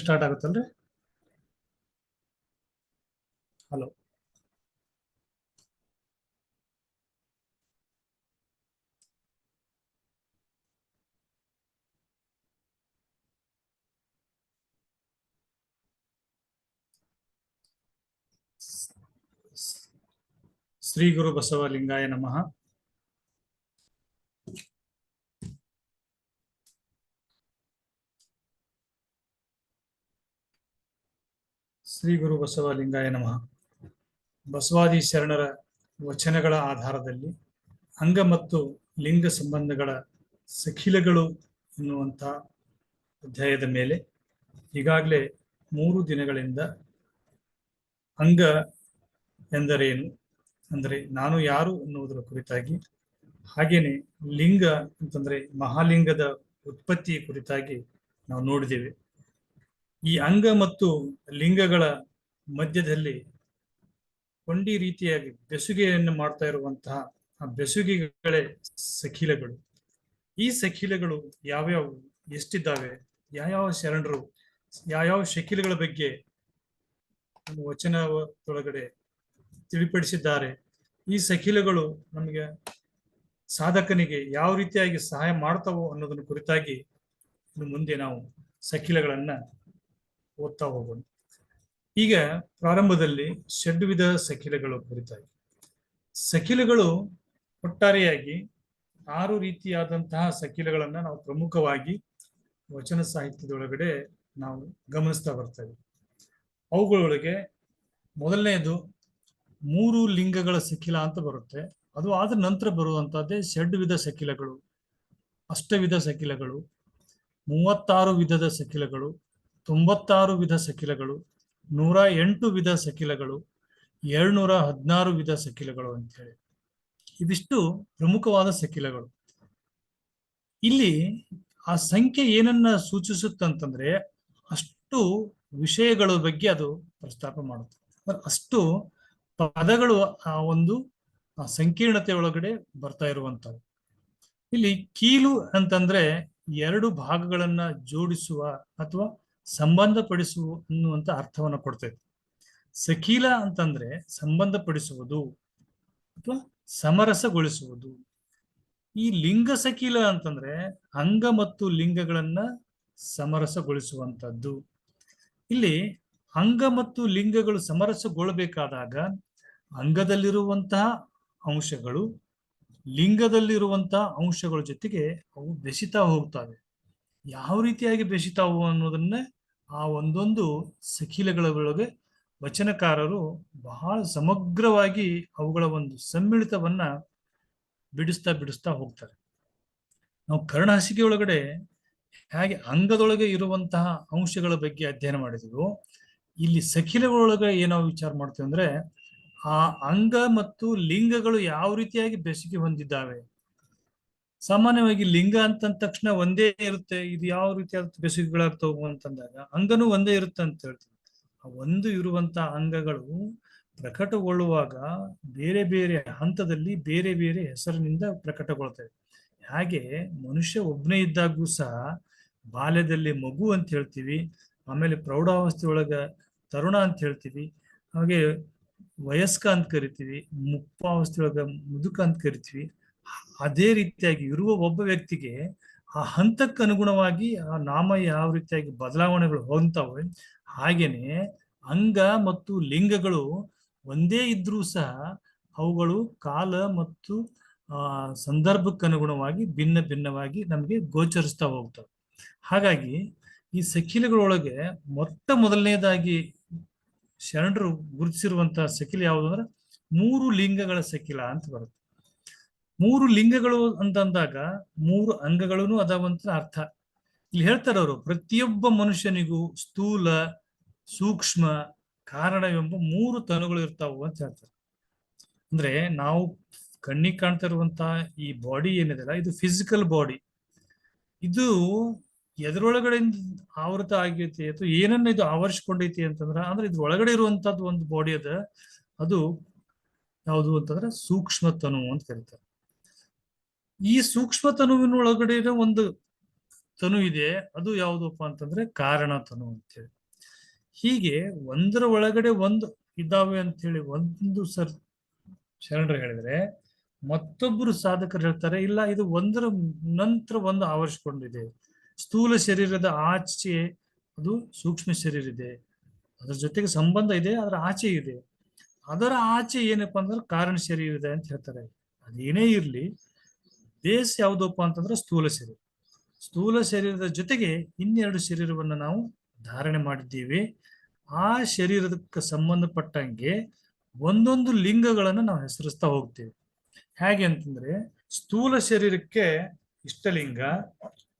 Start ಆಗುತ್ತಲ್ರಿ. Hello. Shri ಗುರು ಬಸವಲಿಂಗಾಯ ನಮಃ. ಶ್ರೀ ಗುರು ಬಸವಲಿಂಗಾಯ ನಮಃ. ಬಸವಾದಿ ಶರಣರ ವಚನಗಳ ಆಧಾರದಲ್ಲಿ ಅಂಗ ಮತ್ತು ಲಿಂಗ ಸಂಬಂಧಗಳ ಸಖಿಲಗಳು ಎನ್ನುವಂಥ ಅಧ್ಯಾಯದ ಮೇಲೆ ಈಗಾಗಲೇ 3 ದಿನಗಳಿಂದ ಅಂಗ ಎಂದರೇನು, ಅಂದರೆ ನಾನು ಯಾರು ಎನ್ನುವುದರ ಕುರಿತಾಗಿ, ಹಾಗೇನೆ ಲಿಂಗ ಅಂತಂದ್ರೆ ಮಹಾಲಿಂಗದ ಉತ್ಪತ್ತಿ ಕುರಿತಾಗಿ ನಾವು ನೋಡಿದ್ದೇವೆ. ಈ ಅಂಗ ಮತ್ತು ಲಿಂಗಗಳ ಮಧ್ಯದಲ್ಲಿ ಕೊಂಡಿ ರೀತಿಯಾಗಿ ಬೆಸುಗೆಯನ್ನು ಮಾಡ್ತಾ ಇರುವಂತಹ ಆ ಬೆಸುಗೆಗಳೇ ಸಖಿಲಗಳು. ಈ ಸಖಿಲಗಳು ಯಾವ್ಯಾವು, ಎಷ್ಟಿದ್ದಾವೆ, ಯಾವ್ಯಾವ ಶರಣರು ಯಾವ್ಯಾವ ಶಕಿಲಗಳ ಬಗ್ಗೆ ವಚನದೊಳಗಡೆ ತಿಳಿಪಡಿಸಿದ್ದಾರೆ, ಈ ಸಖಿಲಗಳು ನಮಗೆ ಸಾಧಕನಿಗೆ ಯಾವ ರೀತಿಯಾಗಿ ಸಹಾಯ ಮಾಡ್ತಾವೋ ಅನ್ನೋದನ್ನ ಕುರಿತಾಗಿ ಇನ್ನು ಮುಂದೆ ನಾವು ಸಖಿಲಗಳನ್ನ ಓದ್ತಾ ಹೋಗೋಣ. ಈಗ ಪ್ರಾರಂಭದಲ್ಲಿ ಷಡ್ವಿಧ ಸಖಿಲಗಳು ಕುರಿತಾಗಿ. ಸಖಿಲಗಳು ಒಟ್ಟಾರೆಯಾಗಿ 6 ರೀತಿಯಾದಂತಹ ಸಖಿಲಗಳನ್ನ ನಾವು ಪ್ರಮುಖವಾಗಿ ವಚನ ಸಾಹಿತ್ಯದೊಳಗಡೆ ನಾವು ಗಮನಿಸ್ತಾ ಬರ್ತೇವೆ. ಅವುಗಳೊಳಗೆ ಮೊದಲನೆಯದು 3 ಲಿಂಗಗಳ ಸಖಿಲ ಅಂತ ಬರುತ್ತೆ. ಅದು ಆದ ನಂತರ ಬರುವಂತಹದ್ದೇ ಷಡ್ವಿಧ ಸಖಿಲಗಳು, ಅಷ್ಟವಿಧ ಸಖಿಲಗಳು, 36 ವಿಧದ ಸಖಿಲಗಳು, 96 ವಿಧ ಸಖಿಲಗಳು, 108 ವಿಧ ಸಖಿಲಗಳು, 716 ವಿಧ ಸಖಿಲಗಳು ಅಂತ ಹೇಳಿ ಇದಿಷ್ಟು ಪ್ರಮುಖವಾದ ಸಖಿಲಗಳು. ಇಲ್ಲಿ ಆ ಸಂಖ್ಯೆ ಏನನ್ನ ಸೂಚಿಸುತ್ತಂತಂದ್ರೆ ಅಷ್ಟು ವಿಷಯಗಳ ಬಗ್ಗೆ ಅದು ಪ್ರಸ್ತಾಪ ಮಾಡುತ್ತೆ. ಅಷ್ಟು ಪದಗಳು ಆ ಒಂದು ಸಂಕೀರ್ಣತೆ ಒಳಗಡೆ ಬರ್ತಾ ಇರುವಂತವು. ಇಲ್ಲಿ ಕೀಲು ಅಂತಂದ್ರೆ 2 ಭಾಗಗಳನ್ನ ಜೋಡಿಸುವ ಅಥವಾ ಸಂಬಂಧಪಡಿಸುವ ಅನ್ನುವಂತ ಅರ್ಥವನ್ನ ಕೊಡ್ತೈತೆ. ಸಖೀಲ ಅಂತಂದ್ರೆ ಸಂಬಂಧಪಡಿಸುವುದು ಅಥವಾ ಸಮರಸಗೊಳಿಸುವುದು. ಈ ಲಿಂಗ ಸಖೀಲ ಅಂತಂದ್ರೆ ಅಂಗ ಮತ್ತು ಲಿಂಗಗಳನ್ನ ಸಮರಸಗೊಳಿಸುವಂತದ್ದು. ಇಲ್ಲಿ ಅಂಗ ಮತ್ತು ಲಿಂಗಗಳು ಸಮರಸಗೊಳ್ಳಬೇಕಾದಾಗ ಅಂಗದಲ್ಲಿರುವಂತಹ ಅಂಶಗಳು ಲಿಂಗದಲ್ಲಿರುವಂತಹ ಅಂಶಗಳ ಜೊತೆಗೆ ಅವು ಬೆಸಿತಾ ಹೋಗ್ತವೆ. ಯಾವ ರೀತಿಯಾಗಿ ಬೆಸಿತಾವು ಅನ್ನೋದನ್ನ ಆ ಒಂದೊಂದು ಸಖಿಲಗಳ ಒಳಗೆ ವಚನಕಾರರು ಬಹಳ ಸಮಗ್ರವಾಗಿ ಅವುಗಳ ಒಂದು ಸಮ್ಮಿಳಿತವನ್ನ ಬಿಡಿಸ್ತಾ ಹೋಗ್ತಾರೆ. ನಾವು ಕರ್ಣಹಾಸಿಕೆ ಒಳಗಡೆ ಹೇಗೆ ಅಂಗದೊಳಗೆ ಇರುವಂತಹ ಅಂಶಗಳ ಬಗ್ಗೆ ಅಧ್ಯಯನ ಮಾಡಿದೆವು, ಇಲ್ಲಿ ಸಖಿಲಗಳೊಳಗೆ ಏನೋ ವಿಚಾರ ಮಾಡ್ತೀವಿ ಅಂದ್ರೆ ಆ ಅಂಗ ಮತ್ತು ಲಿಂಗಗಳು ಯಾವ ರೀತಿಯಾಗಿ ಬೆಸುಗೆ ಹೊಂದಿದ್ದಾವೆ. ಸಾಮಾನ್ಯವಾಗಿ ಲಿಂಗ ಅಂತ ತಕ್ಷಣ ಒಂದೇ ಇರುತ್ತೆ, ಇದು ಯಾವ ರೀತಿಯಾದ ಬೆಸುಗೆಗಳಾಗ್ತವು ಅಂತಂದಾಗ ಅಂಗನೂ ಒಂದೇ ಇರುತ್ತೆ ಅಂತ ಹೇಳ್ತೀವಿ. ಆ ಒಂದು ಇರುವಂತಹ ಅಂಗಗಳು ಪ್ರಕಟಗೊಳ್ಳುವಾಗ ಬೇರೆ ಬೇರೆ ಹಂತದಲ್ಲಿ ಬೇರೆ ಬೇರೆ ಹೆಸರಿನಿಂದ ಪ್ರಕಟಗೊಳ್ತವೆ. ಹಾಗೆ ಮನುಷ್ಯ ಒಬ್ಬನೇ ಇದ್ದಾಗೂ ಸಹ ಬಾಲ್ಯದಲ್ಲಿ ಮಗು ಅಂತ ಹೇಳ್ತೀವಿ, ಆಮೇಲೆ ಪ್ರೌಢಾವಸ್ಥೆ ಒಳಗ ತರುಣ ಅಂತ ಹೇಳ್ತೀವಿ, ಹಾಗೆ ವಯಸ್ಕ ಅಂತ ಕರಿತೀವಿ, ಮುಪ್ಪಾವಸ್ಥೆ ಒಳಗ ಮುದುಕ ಅಂತ ಕರಿತೀವಿ. ಅದೇ ರೀತಿಯಾಗಿ ಇರುವ ಒಬ್ಬ ವ್ಯಕ್ತಿಗೆ ಆ ಹಂತಕ್ಕೆ ಅನುಗುಣವಾಗಿ ಆ ನಾಮ ಯಾವ ರೀತಿಯಾಗಿ ಬದಲಾವಣೆಗಳು ಹೊಂದ್ತಾವೆ, ಹಾಗೇನೆ ಅಂಗ ಮತ್ತು ಲಿಂಗಗಳು ಒಂದೇ ಇದ್ರೂ ಸಹ ಅವುಗಳು ಕಾಲ ಮತ್ತು ಸಂದರ್ಭಕ್ಕೆ ಅನುಗುಣವಾಗಿ ಭಿನ್ನ ಭಿನ್ನವಾಗಿ ನಮಗೆ ಗೋಚರಿಸ್ತಾ ಹೋಗ್ತವೆ. ಹಾಗಾಗಿ ಈ ಸಖಿಲಗಳೊಳಗೆ ಮೊದಲನೇದಾಗಿ ಶರಣರು ಗುರುತಿಸಿರುವಂತಹ ಸಖಿಲ ಯಾವುದು ಅಂದ್ರೆ 3 ಲಿಂಗಗಳ ಸಖಿಲ ಅಂತ ಬರುತ್ತೆ. 3 ಲಿಂಗಗಳು ಅಂತಂದಾಗ 3 ಅಂಗಗಳೂ ಅದಾವಂತ ಅರ್ಥ. ಇಲ್ಲಿ ಹೇಳ್ತಾರೆ ಅವರು, ಪ್ರತಿಯೊಬ್ಬ ಮನುಷ್ಯನಿಗೂ ಸ್ಥೂಲ, ಸೂಕ್ಷ್ಮ, ಕಾರಣವೆಂಬ 3 ತನುಗಳು ಇರ್ತಾವು ಅಂತ ಹೇಳ್ತಾರೆ. ಅಂದ್ರೆ ನಾವು ಕಣ್ಣಿಗೆ ಕಾಣ್ತಾ ಇರುವಂತಹ ಈ ಬಾಡಿ ಏನಿದೆಲ್ಲ ಇದು ಫಿಸಿಕಲ್ ಬಾಡಿ. ಇದು ಎದರೊಳಗಡೆ ಆವೃತ ಆಗೈತಿ ಅಥವಾ ಏನನ್ನ ಇದು ಆವರಿಸಿಕೊಂಡೈತಿ ಅಂತಂದ್ರ ಅಂದ್ರೆ ಇದ್ರ ಒಳಗಡೆ ಇರುವಂತದ್ದು ಒಂದು ಬಾಡಿ ಅದ, ಅದು ಯಾವುದು ಅಂತಂದ್ರೆ ಸೂಕ್ಷ್ಮ ತನು ಅಂತ ಕರೀತಾರೆ. ಈ ಸೂಕ್ಷ್ಮ ತನುವಿನ ಒಳಗಡೆ ಒಂದು ತನು ಇದೆ, ಅದು ಯಾವುದಪ್ಪ ಅಂತಂದ್ರೆ ಕಾರಣ ತನು ಅಂತೇಳಿ. ಹೀಗೆ ಒಂದರ ಒಳಗಡೆ ಒಂದು ಇದ್ದಾವೆ ಅಂತ ಹೇಳಿ ಒಂದು ಶರಣರು ಹೇಳಿದ್ರೆ, ಮತ್ತೊಬ್ಬರು ಸಾಧಕರು ಹೇಳ್ತಾರೆ ಇಲ್ಲ, ಇದು ಒಂದರ ನಂತರ ಒಂದು ಆವರಿಸಿಕೊಂಡಿದೆ. ಸ್ಥೂಲ ಶರೀರದ ಆಚೆ ಅದು ಸೂಕ್ಷ್ಮ ಶರೀರ ಇದೆ, ಅದರ ಜೊತೆಗೆ ಸಂಬಂಧ ಇದೆ, ಅದರ ಆಚೆ ಇದೆ. ಅದರ ಆಚೆ ಏನಪ್ಪಾ ಅಂದ್ರೆ ಕಾರಣ ಶರೀರ ಇದೆ ಅಂತ ಹೇಳ್ತಾರೆ. ಅದೇನೇ ಇರ್ಲಿ, ಬೇಸ್ ಯಾವುದಪ್ಪ ಅಂತಂದ್ರೆ ಸ್ಥೂಲ ಶರೀರ. ಸ್ಥೂಲ ಶರೀರದ ಜೊತೆಗೆ ಇನ್ನೆರಡು ಶರೀರವನ್ನು ನಾವು ಧಾರಣೆ ಮಾಡಿದ್ದೀವಿ. ಆ ಶರೀರದಕ್ಕೆ ಸಂಬಂಧಪಟ್ಟಂಗೆ ಒಂದೊಂದು ಲಿಂಗಗಳನ್ನು ನಾವು ಹೆಸರಿಸ್ತಾ ಹೋಗ್ತೀವಿ. ಹೇಗೆ ಅಂತಂದ್ರೆ, ಸ್ಥೂಲ ಶರೀರಕ್ಕೆ ಇಷ್ಟಲಿಂಗ,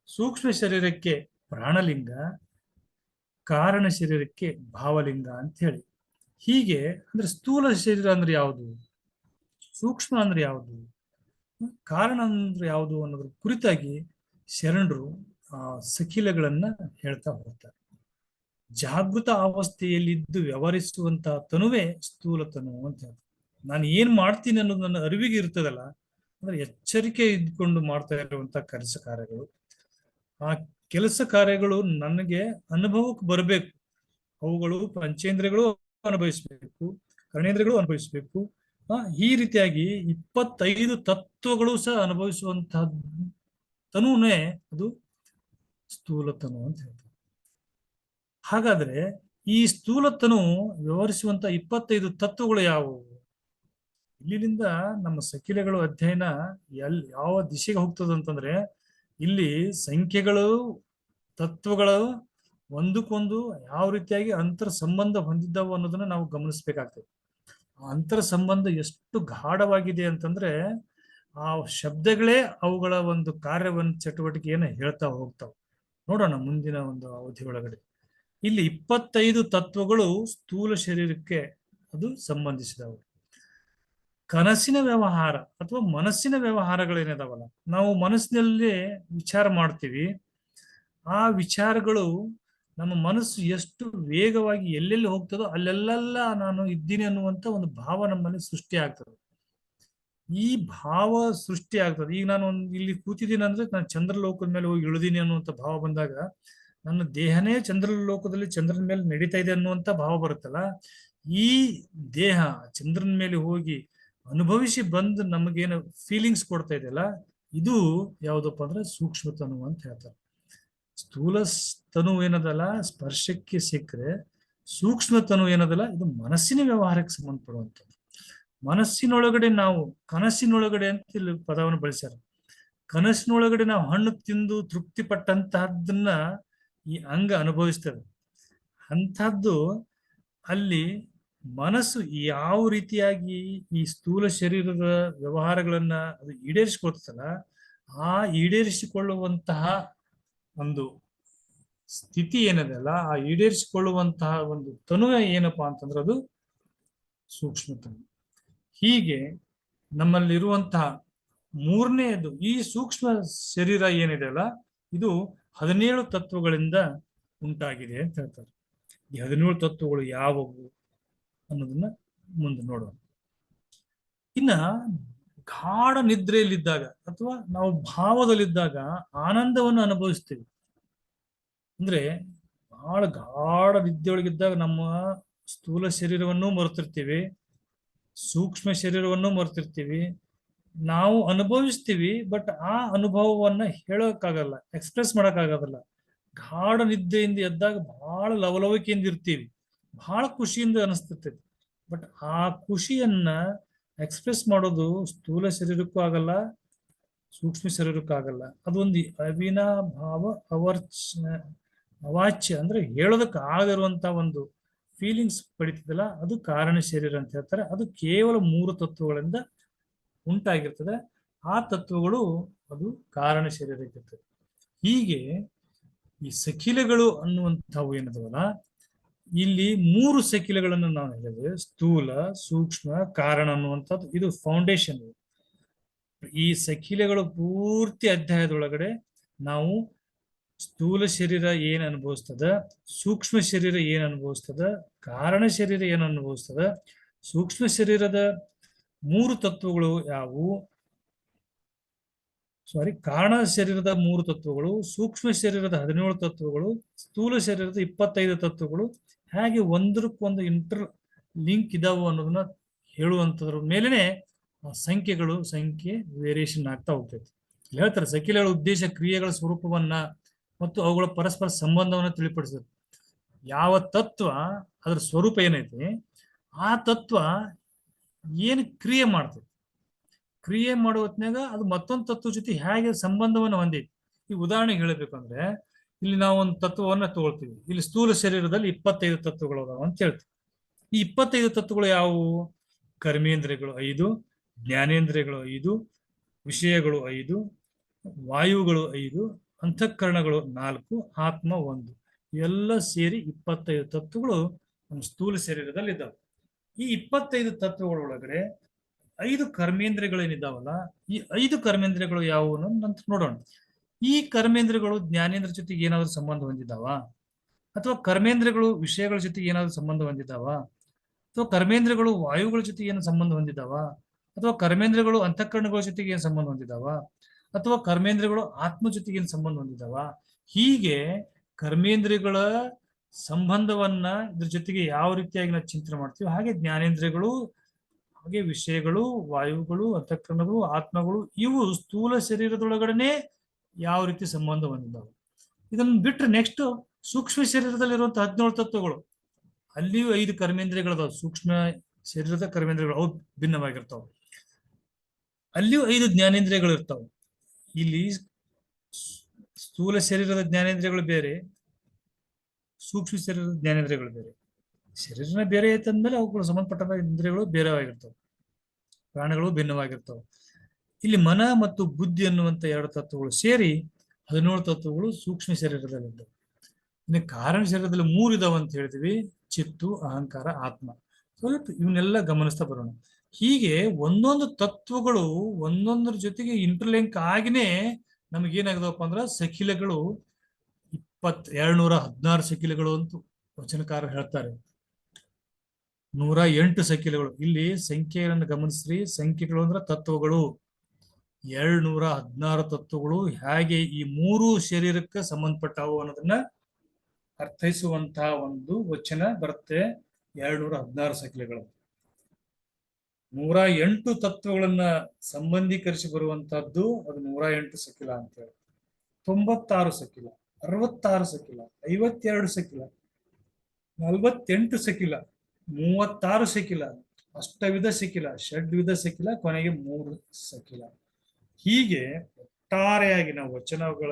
ಸೂಕ್ಷ್ಮ ಶರೀರಕ್ಕೆ ಪ್ರಾಣಲಿಂಗ, ಕಾರಣ ಶರೀರಕ್ಕೆ ಭಾವಲಿಂಗ ಅಂತ ಹೇಳಿ. ಹೀಗೆ ಅಂದ್ರೆ ಸ್ಥೂಲ ಶರೀರ ಅಂದ್ರೆ ಯಾವುದು, ಸೂಕ್ಷ್ಮ ಅಂದ್ರೆ ಯಾವುದು, ಕಾರಣ ಅಂದ್ರೆ ಯಾವುದು ಅನ್ನೋದ್ರ ಕುರಿತಾಗಿ ಶರಣರು ಸಖಿಲಗಳನ್ನ ಹೇಳ್ತಾ ಹೋಗ್ತಾರೆ. ಜಾಗೃತ ಅವಸ್ಥೆಯಲ್ಲಿದ್ದು ವ್ಯವಹರಿಸುವಂತಹ ತನುವೇ ಸ್ಥೂಲ ತನು ಅಂತ ಹೇಳ್ತಾರೆ. ನಾನು ಏನ್ ಮಾಡ್ತೀನಿ ಅನ್ನೋದು ನನ್ನ ಅರಿವಿಗೆ ಇರ್ತದಲ್ಲ, ಅಂದ್ರೆ ಎಚ್ಚರಿಕೆ ಇದ್ಕೊಂಡು ಮಾಡ್ತಾ ಇರುವಂತಹ ಕೆಲಸ ಕಾರ್ಯಗಳು. ಆ ಕೆಲಸ ಕಾರ್ಯಗಳು ನನಗೆ ಅನುಭವಕ್ಕೆ ಬರಬೇಕು. ಅವುಗಳು ಪಂಚೇಂದ್ರಿಯಗಳು ಅನುಭವಿಸ್ಬೇಕು, ಕರ್ಣೇಂದ್ರಿಯಗಳು ಅನುಭವಿಸ್ಬೇಕು. ಈ ರೀತಿಯಾಗಿ 25 ತತ್ವಗಳು ಸಹ ಅನುಭವಿಸುವಂತಹ ತನುನೇ ಅದು ಸ್ಥೂಲ ತನು ಅಂತ ಹೇಳ್ತಾರೆ. ಹಾಗಾದ್ರೆ ಈ ಸ್ಥೂಲ ತನು ವ್ಯವಹರಿಸುವಂತ 25 ತತ್ವಗಳು ಯಾವುವು? ಇಲ್ಲಿಂದ ನಮ್ಮ ಸಖಿಲೆಗಳು ಅಧ್ಯಯನ ಯಾವ ದಿಶೆಗೆ ಹೋಗ್ತದೆ ಅಂತಂದ್ರೆ, ಇಲ್ಲಿ ಸಂಖ್ಯೆಗಳು, ತತ್ವಗಳು ಒಂದಕ್ಕೊಂದು ಯಾವ ರೀತಿಯಾಗಿ ಅಂತರ ಸಂಬಂಧ ಹೊಂದಿದ್ದಾವು ಅನ್ನೋದನ್ನ ನಾವು ಗಮನಿಸ್ಬೇಕಾಗ್ತದೆ. ಆ ಅಂತರ ಸಂಬಂಧ ಎಷ್ಟು ಗಾಢವಾಗಿದೆ ಅಂತಂದ್ರೆ, ಆ ಶಬ್ದಗಳೇ ಅವುಗಳ ಒಂದು ಕಾರ್ಯವನ್ನು, ಚಟುವಟಿಕೆಯನ್ನು ಹೇಳ್ತಾ ಹೋಗ್ತಾವ. ನೋಡೋಣ ಮುಂದಿನ ಒಂದು ಅವಧಿ ಒಳಗಡೆ. ಇಲ್ಲಿ 25 ತತ್ವಗಳು ಸ್ಥೂಲ ಶರೀರಕ್ಕೆ ಅದು ಸಂಬಂಧಿಸಿದವು. ಕನಸಿನ ವ್ಯವಹಾರ ಅಥವಾ ಮನಸ್ಸಿನ ವ್ಯವಹಾರಗಳೇನಿದಾವಲ್ಲ, ನಾವು ಮನಸ್ಸಿನಲ್ಲಿ ವಿಚಾರ ಮಾಡ್ತೀವಿ. ಆ ವಿಚಾರಗಳು ನಮ್ಮ ಮನಸ್ಸು ಎಷ್ಟು ವೇಗವಾಗಿ ಎಲ್ಲೆಲ್ಲಿ ಹೋಗ್ತದೋ ಅಲ್ಲೆಲ್ಲ ನಾನು ಇದ್ದೀನಿ ಅನ್ನುವಂತ ಒಂದು ಭಾವ ನಮ್ಮಲ್ಲಿ ಸೃಷ್ಟಿ ಆಗ್ತದೆ. ಈ ಭಾವ ಸೃಷ್ಟಿ ಆಗ್ತದೆ. ಈಗ ನಾನು ಇಲ್ಲಿ ಕೂತಿದ್ದೀನಿ ಅಂದ್ರೆ ನಾನು ಚಂದ್ರಲೋಕದ ಮೇಲೆ ಹೋಗಿ ಇಳಿದೀನಿ ಅನ್ನುವಂಥ ಭಾವ ಬಂದಾಗ, ನನ್ನ ದೇಹನೇ ಚಂದ್ರಲೋಕದಲ್ಲಿ ಚಂದ್ರನ ಮೇಲೆ ನಡೀತಾ ಇದೆ ಅನ್ನುವಂಥ ಭಾವ ಬರುತ್ತಲ್ಲ, ಈ ದೇಹ ಚಂದ್ರನ ಮೇಲೆ ಹೋಗಿ ಅನುಭವಿಸಿ ಬಂದು ನಮಗೇನು ಫೀಲಿಂಗ್ಸ್ ಕೊಡ್ತಾ ಇದೆಯಲ್ಲ, ಇದು ಯಾವುದಪ್ಪ ಅಂದ್ರೆ ಸೂಕ್ಷ್ಮ ತನು ಅಂತ ಹೇಳ್ತಾರೆ. ಸ್ಥೂಲ ತನು ಏನದಲ್ಲ ಸ್ಪರ್ಶಕ್ಕೆ ಸಿಕ್ಕರೆ, ಸೂಕ್ಷ್ಮ ತನು ಏನದಲ್ಲ ಇದು ಮನಸ್ಸಿನ ವ್ಯವಹಾರಕ್ಕೆ ಸಂಬಂಧಪಡುವಂಥದ್ದು. ಮನಸ್ಸಿನೊಳಗಡೆ ನಾವು ಕನಸಿನೊಳಗಡೆ ಅಂತ ಇಲ್ಲಿ ಪದವನ್ನು ಬಳಸ್ಯಾರ. ಕನಸಿನೊಳಗಡೆ ನಾವು ಹಣ್ಣು ತಿಂದು ತೃಪ್ತಿ ಪಟ್ಟಂತಹದ್ದನ್ನ ಈ ಅಂಗ ಅನುಭವಿಸ್ತದೆ. ಅಂಥದ್ದು ಅಲ್ಲಿ ಮನಸ್ಸು ಯಾವ ರೀತಿಯಾಗಿ ಈ ಸ್ಥೂಲ ಶರೀರದ ವ್ಯವಹಾರಗಳನ್ನ ಅದು ಈಡೇರಿಸಿಕೊಳ್ತಲ್ಲ, ಆ ಈಡೇರಿಸಿಕೊಳ್ಳುವಂತಹ ಒಂದು ಸ್ಥಿತಿ ಏನಿದೆಯಲ್ಲ, ಆ ಈಡೇರಿಸಿಕೊಳ್ಳುವಂತಹ ಒಂದು ತನು ಏನಪ್ಪಾ ಅಂತಂದ್ರೆ ಅದು ಸೂಕ್ಷ್ಮ ತನು. ಹೀಗೆ ನಮ್ಮಲ್ಲಿರುವಂತಹ ಮೂರನೆಯದು ಈ ಸೂಕ್ಷ್ಮ ಶರೀರ ಏನಿದೆ ಅಲ್ಲ, ಇದು 17 ತತ್ವಗಳಿಂದ ಉಂಟಾಗಿದೆ ಅಂತ ಹೇಳ್ತಾರೆ. ಈ 17 ತತ್ವಗಳು ಯಾವುವು ಅನ್ನೋದನ್ನ ಮುಂದೆ ನೋಡೋಣ. ಇನ್ನ ಗಾಢ ನಿದ್ರೆಯಲ್ಲಿದ್ದಾಗ ಅಥವಾ ನಾವು ಭಾವದಲ್ಲಿದ್ದಾಗ ಆನಂದವನ್ನು ಅನುಭವಿಸ್ತೀವಿ. ಅಂದ್ರೆ ಬಹಳ ಗಾಢ ನಿದ್ದೆಯೊಳಗಿದ್ದಾಗ ನಮ್ಮ ಸ್ಥೂಲ ಶರೀರವನ್ನು ಮರೆತಿರ್ತೀವಿ, ಸೂಕ್ಷ್ಮ ಶರೀರವನ್ನು ಮರೆತಿರ್ತೀವಿ. ನಾವು ಅನುಭವಿಸ್ತೀವಿ, ಬಟ್ ಆ ಅನುಭವವನ್ನ ಹೇಳೋಕ್ಕಾಗಲ್ಲ, ಎಕ್ಸ್ಪ್ರೆಸ್ ಮಾಡೋಕ್ಕಾಗೋದಿಲ್ಲ. ಗಾಢ ನಿದ್ದೆಯಿಂದ ಎದ್ದಾಗ ಬಹಳ ಲವಲವಿಕೆಯಿಂದ ಇರ್ತೀವಿ, ಬಹಳ ಖುಷಿಯಿಂದ ಅನಿಸ್ತೈತಿ. ಬಟ್ ಆ ಖುಷಿಯನ್ನ ಎಕ್ಸ್ಪ್ರೆಸ್ ಮಾಡೋದು ಸ್ಥೂಲ ಶರೀರಕ್ಕೂ ಆಗಲ್ಲ, ಸೂಕ್ಷ್ಮ ಶರೀರಕ್ಕೂ ಆಗಲ್ಲ. ಅದೊಂದು ಅವಿನಾಭಾವ ಅವಾಚ್ಯ ಅಂದ್ರೆ ಹೇಳೋದಕ್ಕೆ ಆಗಿರುವಂತ ಒಂದು ಫೀಲಿಂಗ್ಸ್ ಪಡಿತದಲ್ಲ, ಅದು ಕಾರಣ ಶರೀರ ಅಂತ ಹೇಳ್ತಾರೆ. ಅದು ಕೇವಲ 3 ತತ್ವಗಳಿಂದ ಉಂಟಾಗಿರ್ತದೆ. ಆ ತತ್ವಗಳು ಅದು ಕಾರಣ ಶರೀರಕ್ಕಿರ್ತದೆ. ಹೀಗೆ ಈ ಸಖಿಲೆಗಳು ಅನ್ನುವಂಥವು ಏನದವಲ್ಲ, ಇಲ್ಲಿ 3 ಸಖಿಲೆಗಳನ್ನು ನಾವು ಹೇಳಿದ್ರೆ, ಸ್ಥೂಲ, ಸೂಕ್ಷ್ಮ, ಕಾರಣ ಅನ್ನುವಂಥದ್ದು ಇದು ಫೌಂಡೇಶನ್. ಈ ಸಖಿಲೆಗಳು ಪೂರ್ತಿ ಅಧ್ಯಾಯದೊಳಗಡೆ ನಾವು ಸ್ಥೂಲ ಶರೀರ ಏನ್ ಅನುಭವಿಸ್ತದ, ಸೂಕ್ಷ್ಮ ಶರೀರ ಏನ್ ಅನುಭವಿಸ್ತದ, ಕಾರಣ ಶರೀರ ಏನ್ ಅನುಭವಿಸ್ತದ, ಸೂಕ್ಷ್ಮ ಶರೀರದ 3 ತತ್ವಗಳು ಯಾವುವು, ಕಾರಣ ಶರೀರದ 3 ತತ್ವಗಳು, ಸೂಕ್ಷ್ಮ ಶರೀರದ 17 ತತ್ವಗಳು, ಸ್ಥೂಲ ಶರೀರದ 25 ತತ್ವಗಳು ಹೇಗೆ ಒಂದಕ್ಕೊಂದು ಇಂಟರ್ ಲಿಂಕ್ ಇದಾವು ಅನ್ನೋದನ್ನ ಹೇಳುವಂತದ್ರ ಮೇಲೆನೆ ಸಂಖ್ಯೆ ವೇರಿಯೇಷನ್ ಆಗ್ತಾ ಹೋಗ್ತೈತಿ. ಹೇಳ್ತಾರೆ ಸೈಕಿಲ್ಗಳ ಉದ್ದೇಶ ಕ್ರಿಯೆಗಳ ಸ್ವರೂಪವನ್ನ ಮತ್ತು ಅವುಗಳ ಪರಸ್ಪರ ಸಂಬಂಧವನ್ನ ತಿಳಿಪಡಿಸುತ್ತೆ. ಯಾವ ತತ್ವ ಅದರ ಸ್ವರೂಪ ಏನೈತಿ, ಆ ತತ್ವ ಏನು ಕ್ರಿಯೆ ಮಾಡ್ತದೆ, ಕ್ರಿಯೆ ಮಾಡೋ ಹೊತ್ನಾಗ ಅದು ಮತ್ತೊಂದು ತತ್ವ ಜೊತೆ ಹೇಗೆ ಸಂಬಂಧವನ್ನು ಹೊಂದೈತಿ. ಈ ಉದಾಹರಣೆಗೆ ಹೇಳಬೇಕಂದ್ರೆ, ಇಲ್ಲಿ ನಾವು ಒಂದು ತತ್ವವನ್ನ ತಗೊಳ್ತೀವಿ. ಇಲ್ಲಿ ಸ್ಥೂಲ ಶರೀರದಲ್ಲಿ 25 ತತ್ವಗಳು ಅದಾವ ಅಂತ ಹೇಳ್ತೀವಿ. ಈ 25 ತತ್ವಗಳು ಯಾವುವು? ಕರ್ಮೇಂದ್ರಿಯಗಳು 5, ಜ್ಞಾನೇಂದ್ರಿಯಗಳು 5, ವಿಷಯಗಳು 5, ವಾಯುಗಳು 5, ಅಂತಃಕರಣಗಳು 4, ಆತ್ಮ 1, ಎಲ್ಲ ಸೇರಿ 25 ತತ್ವಗಳು ನಮ್ಮ ಸ್ಥೂಲ ಶರೀರದಲ್ಲಿ ಇದ್ದಾವೆ. ಈ 25 ತತ್ವಗಳೊಳಗಡೆ 5 ಕರ್ಮೇಂದ್ರಿಯಗಳೇನಿದ್ದಾವಲ್ಲ, ಈ 5 ಕರ್ಮೇಂದ್ರಿಯಗಳು ಯಾವುವು ನಂತರ ನೋಡೋಣ. ಈ ಕರ್ಮೇಂದ್ರಿಯಗಳು ಜ್ಞಾನೇಂದ್ರ ಜೊತೆಗೆ ಏನಾದ್ರು ಸಂಬಂಧ ಹೊಂದಿದ್ದಾವ, ಅಥವಾ ಕರ್ಮೇಂದ್ರಿಯಗಳು ವಿಷಯಗಳ ಜೊತೆಗೆ ಏನಾದ್ರು ಸಂಬಂಧ ಹೊಂದಿದ್ದಾವ, ಅಥವಾ ಕರ್ಮೇಂದ್ರಿಯಗಳು ವಾಯುಗಳ ಜೊತೆಗೆ ಏನು ಸಂಬಂಧ ಹೊಂದಿದ್ದಾವ, ಅಥವಾ ಕರ್ಮೇಂದ್ರಿಯಗಳು ಅಂತಃಕರಣಗಳ ಜೊತೆಗೆ ಏನು ಸಂಬಂಧ ಹೊಂದಿದ್ದಾವ, ಅಥವಾ ಕರ್ಮೇಂದ್ರಿಯಗಳು ಆತ್ಮ ಜೊತೆಗೆ ಏನು ಸಂಬಂಧ ಹೊಂದಿದ್ದಾವ. ಹೀಗೆ ಕರ್ಮೇಂದ್ರಿಯಗಳ ಸಂಬಂಧವನ್ನ ಇದ್ರ ಜೊತೆಗೆ ಯಾವ ರೀತಿಯಾಗಿ ನಾವು ಚಿಂತನೆ ಮಾಡ್ತೀವಿ, ಹಾಗೆ ಜ್ಞಾನೇಂದ್ರಿಯಗಳು, ಹಾಗೆ ವಿಷಯಗಳು, ವಾಯುಗಳು, ಅಂತಃಕರಣಗಳು, ಆತ್ಮಗಳು, ಇವು ಸ್ಥೂಲ ಶರೀರದೊಳಗಡೆ ಯಾವ ರೀತಿ ಸಂಬಂಧ ಹೊಂದಿದ್ದಾವೆ. ಇದನ್ನು ಬಿಟ್ಟರೆ ನೆಕ್ಸ್ಟ್ ಸೂಕ್ಷ್ಮ ಶರೀರದಲ್ಲಿರುವಂತಹ 17 ತತ್ವಗಳು, ಅಲ್ಲಿಯೂ 5 ಕರ್ಮೇಂದ್ರಿಯಗಳದಾವ. ಸೂಕ್ಷ್ಮ ಶರೀರದ ಕರ್ಮೇಂದ್ರಿಯಗಳು ಅವು ಭಿನ್ನವಾಗಿರ್ತಾವೆ. ಅಲ್ಲಿಯೂ 5 ಜ್ಞಾನೇಂದ್ರಿಯಗಳು ಇರ್ತಾವೆ. ಇಲ್ಲಿ ಸ್ಥೂಲ ಶರೀರದ ಜ್ಞಾನೇಂದ್ರಿಯಗಳು ಬೇರೆ, ಸೂಕ್ಷ್ಮ ಶರೀರದ ಜ್ಞಾನೇಂದ್ರಿಯಗಳು ಬೇರೆ. ಶರೀರನ ಬೇರೆ ಐತಂದ್ಮೇಲೆ ಅವುಗಳು ಸಂಬಂಧಪಟ್ಟ ಇಂದ್ರಿಯಗಳು ಬೇರೆವಾಗಿರ್ತವೆ, ಪ್ರಾಣಗಳು ಭಿನ್ನವಾಗಿರ್ತವೆ. ಇಲ್ಲಿ ಮನ ಮತ್ತು ಬುದ್ಧಿ ಅನ್ನುವಂತ 2 ತತ್ವಗಳು ಸೇರಿ 17 ತತ್ವಗಳು ಸೂಕ್ಷ್ಮ ಶರೀರದಲ್ಲಿದ್ದಾವೆ. ಇನ್ನು ಕಾರಣ ಶರೀರದಲ್ಲಿ 3 ಇದಾವೆ ಅಂತ ಹೇಳ್ತೀವಿ: ಚಿತ್ತು, ಅಹಂಕಾರ, ಆತ್ಮ. ಸ್ವಲ್ಪ ಇವನ್ನೆಲ್ಲ ಗಮನಿಸ್ತಾ ಬರೋಣ. ಹೀಗೆ ಒಂದೊಂದು ತತ್ವಗಳು ಒಂದೊಂದರ ಜೊತೆಗೆ ಇಂಟರ್ಲಿಂಕ್ ಆಗಿನೇ ನಮಗೇನಾಗದವಪ್ಪ ಅಂದ್ರೆ ಸಖಿಲಗಳು 216 ಸಖಿಲಗಳು ಅಂತ ವಚನಕಾರ ಹೇಳ್ತಾರೆ. 108 ಸಖಿಲಗಳು. ಇಲ್ಲಿ ಸಂಖ್ಯೆಗಳನ್ನು ಗಮನಿಸ್ರಿ. ಸಂಖ್ಯೆಗಳು ಅಂದ್ರೆ ತತ್ವಗಳು. 216 ತತ್ವಗಳು ಹೇಗೆ ಈ 3 ಶರೀರಕ್ಕೆ ಸಂಬಂಧಪಟ್ಟವು ಅನ್ನೋದನ್ನ ಅರ್ಥೈಸುವಂತಹ ಒಂದು ವಚನ ಬರುತ್ತೆ. 216 ಸಖಿಲಗಳು. 108 ತತ್ವಗಳನ್ನ ಸಂಬಂಧೀಕರಿಸಿ ಬರುವಂತಹದ್ದು ಅದು 108 ಸಖಿಲ ಅಂತ ಹೇಳಿ. 96 ಸಖಿಲ, 66 ಸಖಿಲ, 52 ಸಖಿಲ, 48 ಸಖಿಲ, 36 ಸಖಿಲ, ಅಷ್ಟವಿಧ ಸಖಿಲ, ಷಡ್ವಿಧ ಸಖಿಲ, ಕೊನೆಗೆ 3 ಸಖಿಲ. ಹೀಗೆ ಒಟ್ಟಾರೆಯಾಗಿ ನಾವು ವಚನಗಳ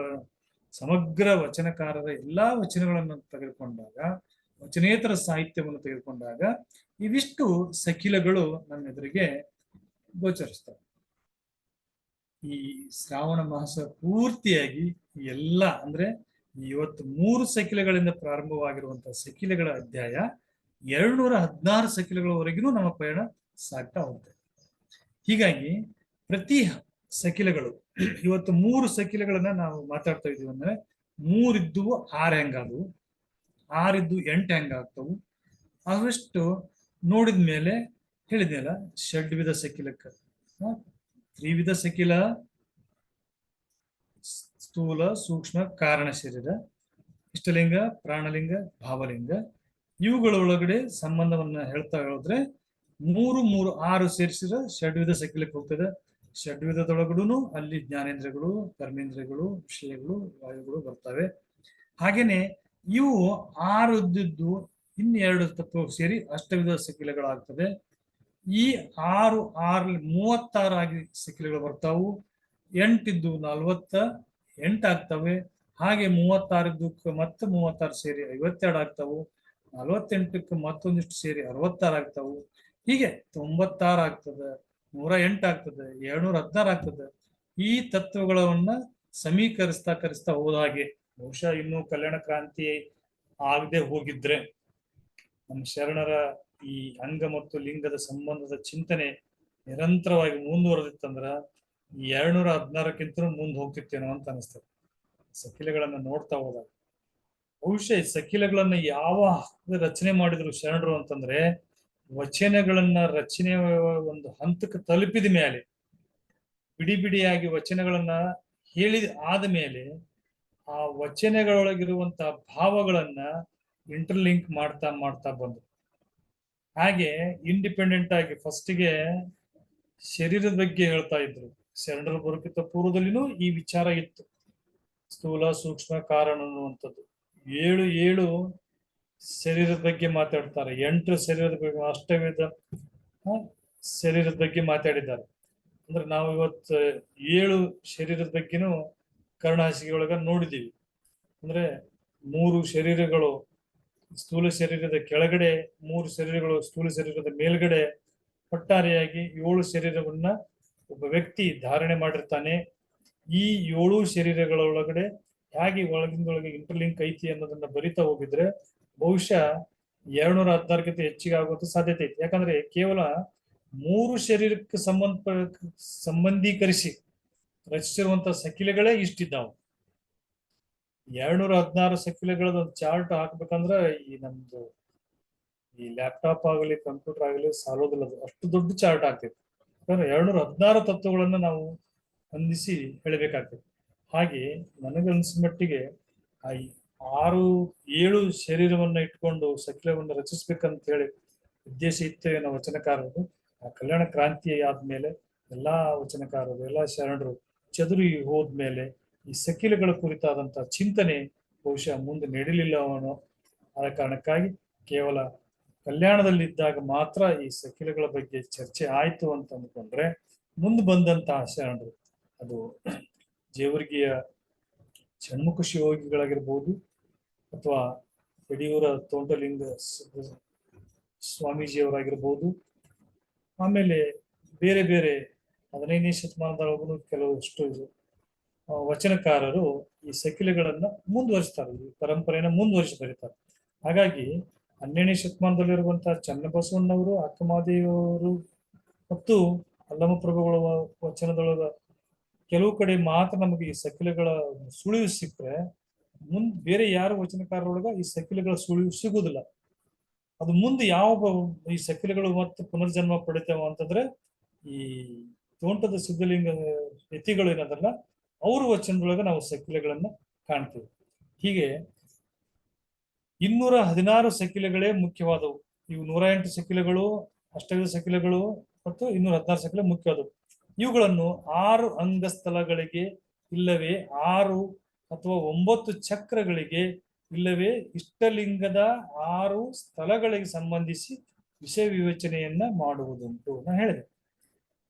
ಸಮಗ್ರ ವಚನಕಾರರ ಎಲ್ಲಾ ವಚನಗಳನ್ನು ತೆಗೆದುಕೊಂಡಾಗ, ವಚನೇತರ ಸಾಹಿತ್ಯವನ್ನು ತೆಗೆದುಕೊಂಡಾಗ ಇವಿಷ್ಟು ಸಖಿಲಗಳು ನನ್ನ ಎದುರಿಗೆ ಗೋಚರಿಸ್ತವೆ. ಈ ಶ್ರಾವಣ ಮಾಸ ಪೂರ್ತಿಯಾಗಿ ಎಲ್ಲ ಅಂದ್ರೆ ಇವತ್ತು 3 ಸಖಿಲಗಳಿಂದ ಪ್ರಾರಂಭವಾಗಿರುವಂತಹ ಸಖಿಲಗಳ ಅಧ್ಯಾಯ 216 ಸಖಿಲಗಳವರೆಗೂ ನಮ್ಮ ಪಯಣ ಸಾಗ್ತಾ ಹೋಗ್ತದೆ. ಹೀಗಾಗಿ ಪ್ರತಿ ಸಖಿಲಗಳು ಇವತ್ತು 3 ಸಖಿಲಗಳನ್ನ ನಾವು ಮಾತಾಡ್ತಾ ಇದೀವಿ ಅಂದ್ರೆ 3 ಇದ್ದು 6 ಹೆಂಗಾದವು, 6 ಇದ್ದು 8 ಹೆಂಗಾಗ್ತವು, ಅಷ್ಟು ನೋಡಿದ್ಮೇಲೆ ಹೇಳಿದ್ನಲ್ಲ ಷಡ್ವಿಧ ಸಖಿಲಕ್ಕ ತ್ರಿವಿಧ ಸಖಿಲ: ಸ್ಥೂಲ, ಸೂಕ್ಷ್ಮ, ಕಾರಣ ಶರೀರ, ಇಷ್ಟಲಿಂಗ, ಪ್ರಾಣಲಿಂಗ, ಭಾವಲಿಂಗ. ಇವುಗಳ ಒಳಗಡೆ ಸಂಬಂಧವನ್ನ ಹೇಳ್ತಾ ಹೇಳಿದ್ರೆ 3 3 6 ಸೇರಿಸಿದ್ರೆ ಷಡ್ವಿಧ ಸಖಿಲಕ್ಕೆ ಹೋಗ್ತದೆ. ಷಡ್ವಿಧದೊಳಗೂನು ಅಲ್ಲಿ ಜ್ಞಾನೇಂದ್ರಿಯಗಳು, ಕರ್ಮೇಂದ್ರಿಯಗಳು, ವಿಷಯಗಳು, ವಾಯುಗಳು ಬರ್ತವೆ. ಹಾಗೇನೆ ಇವು 6 ಇದ್ದಿದ್ದು ಇನ್ನೆರಡು ತತ್ವ ಸೇರಿ ಅಷ್ಟವಿಧ ಸಖಿಲಗಳಾಗ್ತದೆ. ಈ 6 36 ಆಗಿ ಸಖಿಲಗಳು ಬರ್ತಾವು. 8 ಇದ್ದು 48 ಆಗ್ತವೆ. ಹಾಗೆ 36 ಇದ್ದಕ್ಕೆ ಮತ್ತೆ 36 ಸೇರಿ 52 ಆಗ್ತಾವು. 48ಕ್ಕೆ ಮತ್ತೊಂದಿಷ್ಟು ಸೇರಿ 66 ಆಗ್ತಾವು. ಹೀಗೆ 96 ಆಗ್ತದೆ, 108 ಆಗ್ತದೆ, 216 ಆಗ್ತದೆ. ಈ ತತ್ವಗಳನ್ನ ಸಮೀಕರಿಸ್ತಾ ಹೋದ ಹಾಗೆ ಬಹುಶಃ ಇನ್ನೂ ಕಲ್ಯಾಣ ಕ್ರಾಂತಿ ಆಗದೆ ಹೋಗಿದ್ರೆ, ನಮ್ಮ ಶರಣರ ಈ ಅಂಗ ಮತ್ತು ಲಿಂಗದ ಸಂಬಂಧದ ಚಿಂತನೆ ನಿರಂತರವಾಗಿ ಮುಂದುವರೆದಿತ್ತಂದ್ರ ಈ 216ಕ್ಕಿಂತ ಮುಂದೆ ಹೋಗ್ತಿತ್ತೇನೋ ಅಂತ ಅನಿಸ್ತದೆ. ಸಖಿಲಗಳನ್ನ ನೋಡ್ತಾ ಹೋದಾಗ ಬಹುಶಃ ಈ ಸಖಿಲಗಳನ್ನ ಯಾವ ರಚನೆ ಮಾಡಿದ್ರು ಶರಣರು ಅಂತಂದ್ರೆ, ವಚನಗಳನ್ನ ರಚನೆ ಒಂದು ಹಂತಕ್ಕೆ ತಲುಪಿದ ಮೇಲೆ ಬಿಡಿ ಬಿಡಿಯಾಗಿ ವಚನಗಳನ್ನ ಹೇಳಿದ ಆದ್ಮೇಲೆ ಆ ವಚನಗಳೊಳಗಿರುವಂತಹ ಭಾವಗಳನ್ನ ಇಂಟರ್ಲಿಂಕ್ ಮಾಡ್ತಾ ಮಾಡ್ತಾ ಬಂದ್ರು. ಹಾಗೆ ಇಂಡಿಪೆಂಡೆಂಟ್ ಆಗಿ ಫಸ್ಟಿಗೆ ಶರೀರದ ಬಗ್ಗೆ ಹೇಳ್ತಾ ಇದ್ರು. ಶರಣರು ಬರೋಕ್ಕಿಂತ ಪೂರ್ವದಲ್ಲಿನೂ ಈ ವಿಚಾರ ಇತ್ತು, ಸ್ಥೂಲ ಸೂಕ್ಷ್ಮ ಕಾರಣ ಅನ್ನುವಂಥದ್ದು. ಏಳು ಶರೀರದ ಬಗ್ಗೆ ಮಾತಾಡ್ತಾರೆ, 8 ಶರೀರದ ಬಗ್ಗೆ, ಅಷ್ಟವಿಧ ಶರೀರದ ಬಗ್ಗೆ ಮಾತಾಡಿದ್ದಾರೆ. ಅಂದ್ರೆ ನಾವು ಇವತ್ತು 7 ಶರೀರದ ಬಗ್ಗೆನೂ ಕರ್ಣಹಾಸಿಗೆ ಒಳಗ ನೋಡಿದೀವಿ. ಅಂದ್ರೆ 3 ಶರೀರಗಳು ಸ್ಥೂಲ ಶರೀರದ ಕೆಳಗಡೆ, 3 ಶರೀರಗಳು ಸ್ಥೂಲ ಶರೀರದ ಮೇಲ್ಗಡೆ, ಒಟ್ಟಾರೆಯಾಗಿ 7 ಶರೀರವನ್ನ ಒಬ್ಬ ವ್ಯಕ್ತಿ ಧಾರಣೆ ಮಾಡಿರ್ತಾನೆ. ಈ 7 ಶರೀರಗಳ ಒಳಗಡೆ ಹೇಗೆ ಒಳಗಿಂದೊಳಗೆ ಇಂಟರ್ಲಿಂಕ್ ಐತಿ ಅನ್ನೋದನ್ನ ಬರಿತಾ ಹೋಗಿದ್ರೆ ಬಹುಶಃ 216ಕ್ಕಿಂತ ಹೆಚ್ಚಿಗೆ ಆಗುವಂತ ಸಾಧ್ಯತೆ ಐತಿ. ಯಾಕಂದ್ರೆ ಕೇವಲ 3 ಶರೀರಕ್ಕೆ ಸಂಬಂಧೀಕರಿಸಿ ರಚಿಸಿರುವಂತಹ ಸಕಿಲೆಗಳೇ ಇಷ್ಟಿದ್ದಾವೆ. 216 ಸಕಿಲೆಗಳದ ಒಂದು ಚಾರ್ಟ್ ಹಾಕ್ಬೇಕಂದ್ರೆ ಈ ನಮ್ದು ಈ ಲ್ಯಾಪ್ಟಾಪ್ ಆಗಲಿ ಕಂಪ್ಯೂಟರ್ ಆಗಲಿ ಸಾಲೋದಿಲ್ಲ, ಅಷ್ಟು ದೊಡ್ಡ ಚಾರ್ಟ್ ಆಗ್ತೈತಿ. ಯಾಕಂದ್ರೆ 216 ತತ್ವಗಳನ್ನ ನಾವು ಹೊಂದಿಸಿ ಹೇಳಬೇಕಾಗ್ತದೆ. ಹಾಗೆ ನನಗನ್ಸಿದ ಮಟ್ಟಿಗೆ ಆ 6-7 ಶರೀರವನ್ನ ಇಟ್ಕೊಂಡು ಸಕಿಲವನ್ನು ರಚಿಸ್ಬೇಕಂತ ಹೇಳಿ ಉದ್ದೇಶ ಇತ್ತು ಏನೋ ವಚನಕಾರರು. ಆ ಕಲ್ಯಾಣ ಕ್ರಾಂತಿ ಆದ್ಮೇಲೆ ಎಲ್ಲಾ ವಚನಕಾರರು, ಎಲ್ಲಾ ಶರಣರು ಚದುರಿ ಹೋದ್ಮೇಲೆ ಈ ಸಕಿಲಗಳ ಕುರಿತಾದಂತಹ ಚಿಂತನೆ ಬಹುಶಃ ಮುಂದೆ ನಡೀಲಿಲ್ಲ ಅವನು. ಆದ ಕಾರಣಕ್ಕಾಗಿ ಕೇವಲ ಕಲ್ಯಾಣದಲ್ಲಿದ್ದಾಗ ಮಾತ್ರ ಈ ಸಕಿಲಗಳ ಬಗ್ಗೆ ಚರ್ಚೆ ಆಯ್ತು ಅಂತ ಅಂದ್ಕೊಂಡ್ರೆ, ಮುಂದೆ ಬಂದಂತಹ ಶರಣರು, ಅದು ಜೇವರ್ಗಿಯ ಷಣ್ಮುಖ ಶಿವಯೋಗಿಗಳಾಗಿರ್ಬೋದು ಅಥವಾ ಯಡಿಯೂರ ತೋಂಟಲಿಂಗ ಸ್ವಾಮೀಜಿಯವರಾಗಿರ್ಬೋದು, ಆಮೇಲೆ ಬೇರೆ ಬೇರೆ 15ನೇ ಶತಮಾನದೊಳಗೂ ಕೆಲವಷ್ಟು ವಚನಕಾರರು ಈ ಸಕಿಲೆಗಳನ್ನ ಮುಂದುವರಿಸ್ತಾರೆ, ಈ ಪರಂಪರೆಯನ್ನ ಮುಂದುವರಿಸಿ ಬರೀತಾರೆ. ಹಾಗಾಗಿ 12ನೇ ಶತಮಾನದಲ್ಲಿರುವಂತಹ ಚನ್ನಬಸವಣ್ಣವರು, ಅಕ್ಕಮಹಾದೇವಿಯವರು ಮತ್ತು ಅಲ್ಲಮಪ್ರಭುಗಳ ವಚನದೊಳಗ ಕೆಲವು ಕಡೆ ಮಾತ್ರ ನಮಗೆ ಈ ಸಕಿಲೆಗಳ ಸುಳಿವು ಸಿಕ್ಕರೆ ಬೇರೆ ಯಾರು ವಚನಕಾರರೊಳಗ ಈ ಸಕಿಲೆಗಳ ಸುಳಿವು ಸಿಗುವುದಿಲ್ಲ. ಅದು ಮುಂದೆ ಯಾವ ಈ ಸಕಿಲೆಗಳು ಮತ್ತೆ ಪುನರ್ಜನ್ಮ ಪಡಿತಾವ ಅಂತಂದ್ರೆ ಈ ತೋಂಟದ ಸಿದ್ಧಲಿಂಗ ಯತಿಗಳು ಏನದಲ್ಲ ಅವ್ರ ವಚನದೊಳಗ ನಾವು ಸಕಿಲೆಗಳನ್ನ ಕಾಣ್ತೀವಿ. ಹೀಗೆ 216 ಸಕಿಲೆಗಳೇ ಮುಖ್ಯವಾದವು. ಇವು 108 ಸಕಿಲೆಗಳು, ಅಷ್ಟವಿಧ ಸಕಿಲೆಗಳು ಮತ್ತು 216 ಸಕಿಲೆ ಮುಖ್ಯವಾದವು. ಇವುಗಳನ್ನು 6 ಅಂಗಸ್ಥಳಗಳಿಗೆ ಇಲ್ಲವೇ 6 ಅಥವಾ 9 ಚಕ್ರಗಳಿಗೆ ಇಲ್ಲವೇ ಇಷ್ಟಲಿಂಗದ 6 ಸ್ಥಳಗಳಿಗೆ ಸಂಬಂಧಿಸಿ ವಿಷಯ ವಿವೇಚನೆಯನ್ನ ಮಾಡುವುದುಂಟು ನಾನು ಹೇಳಿದೆ.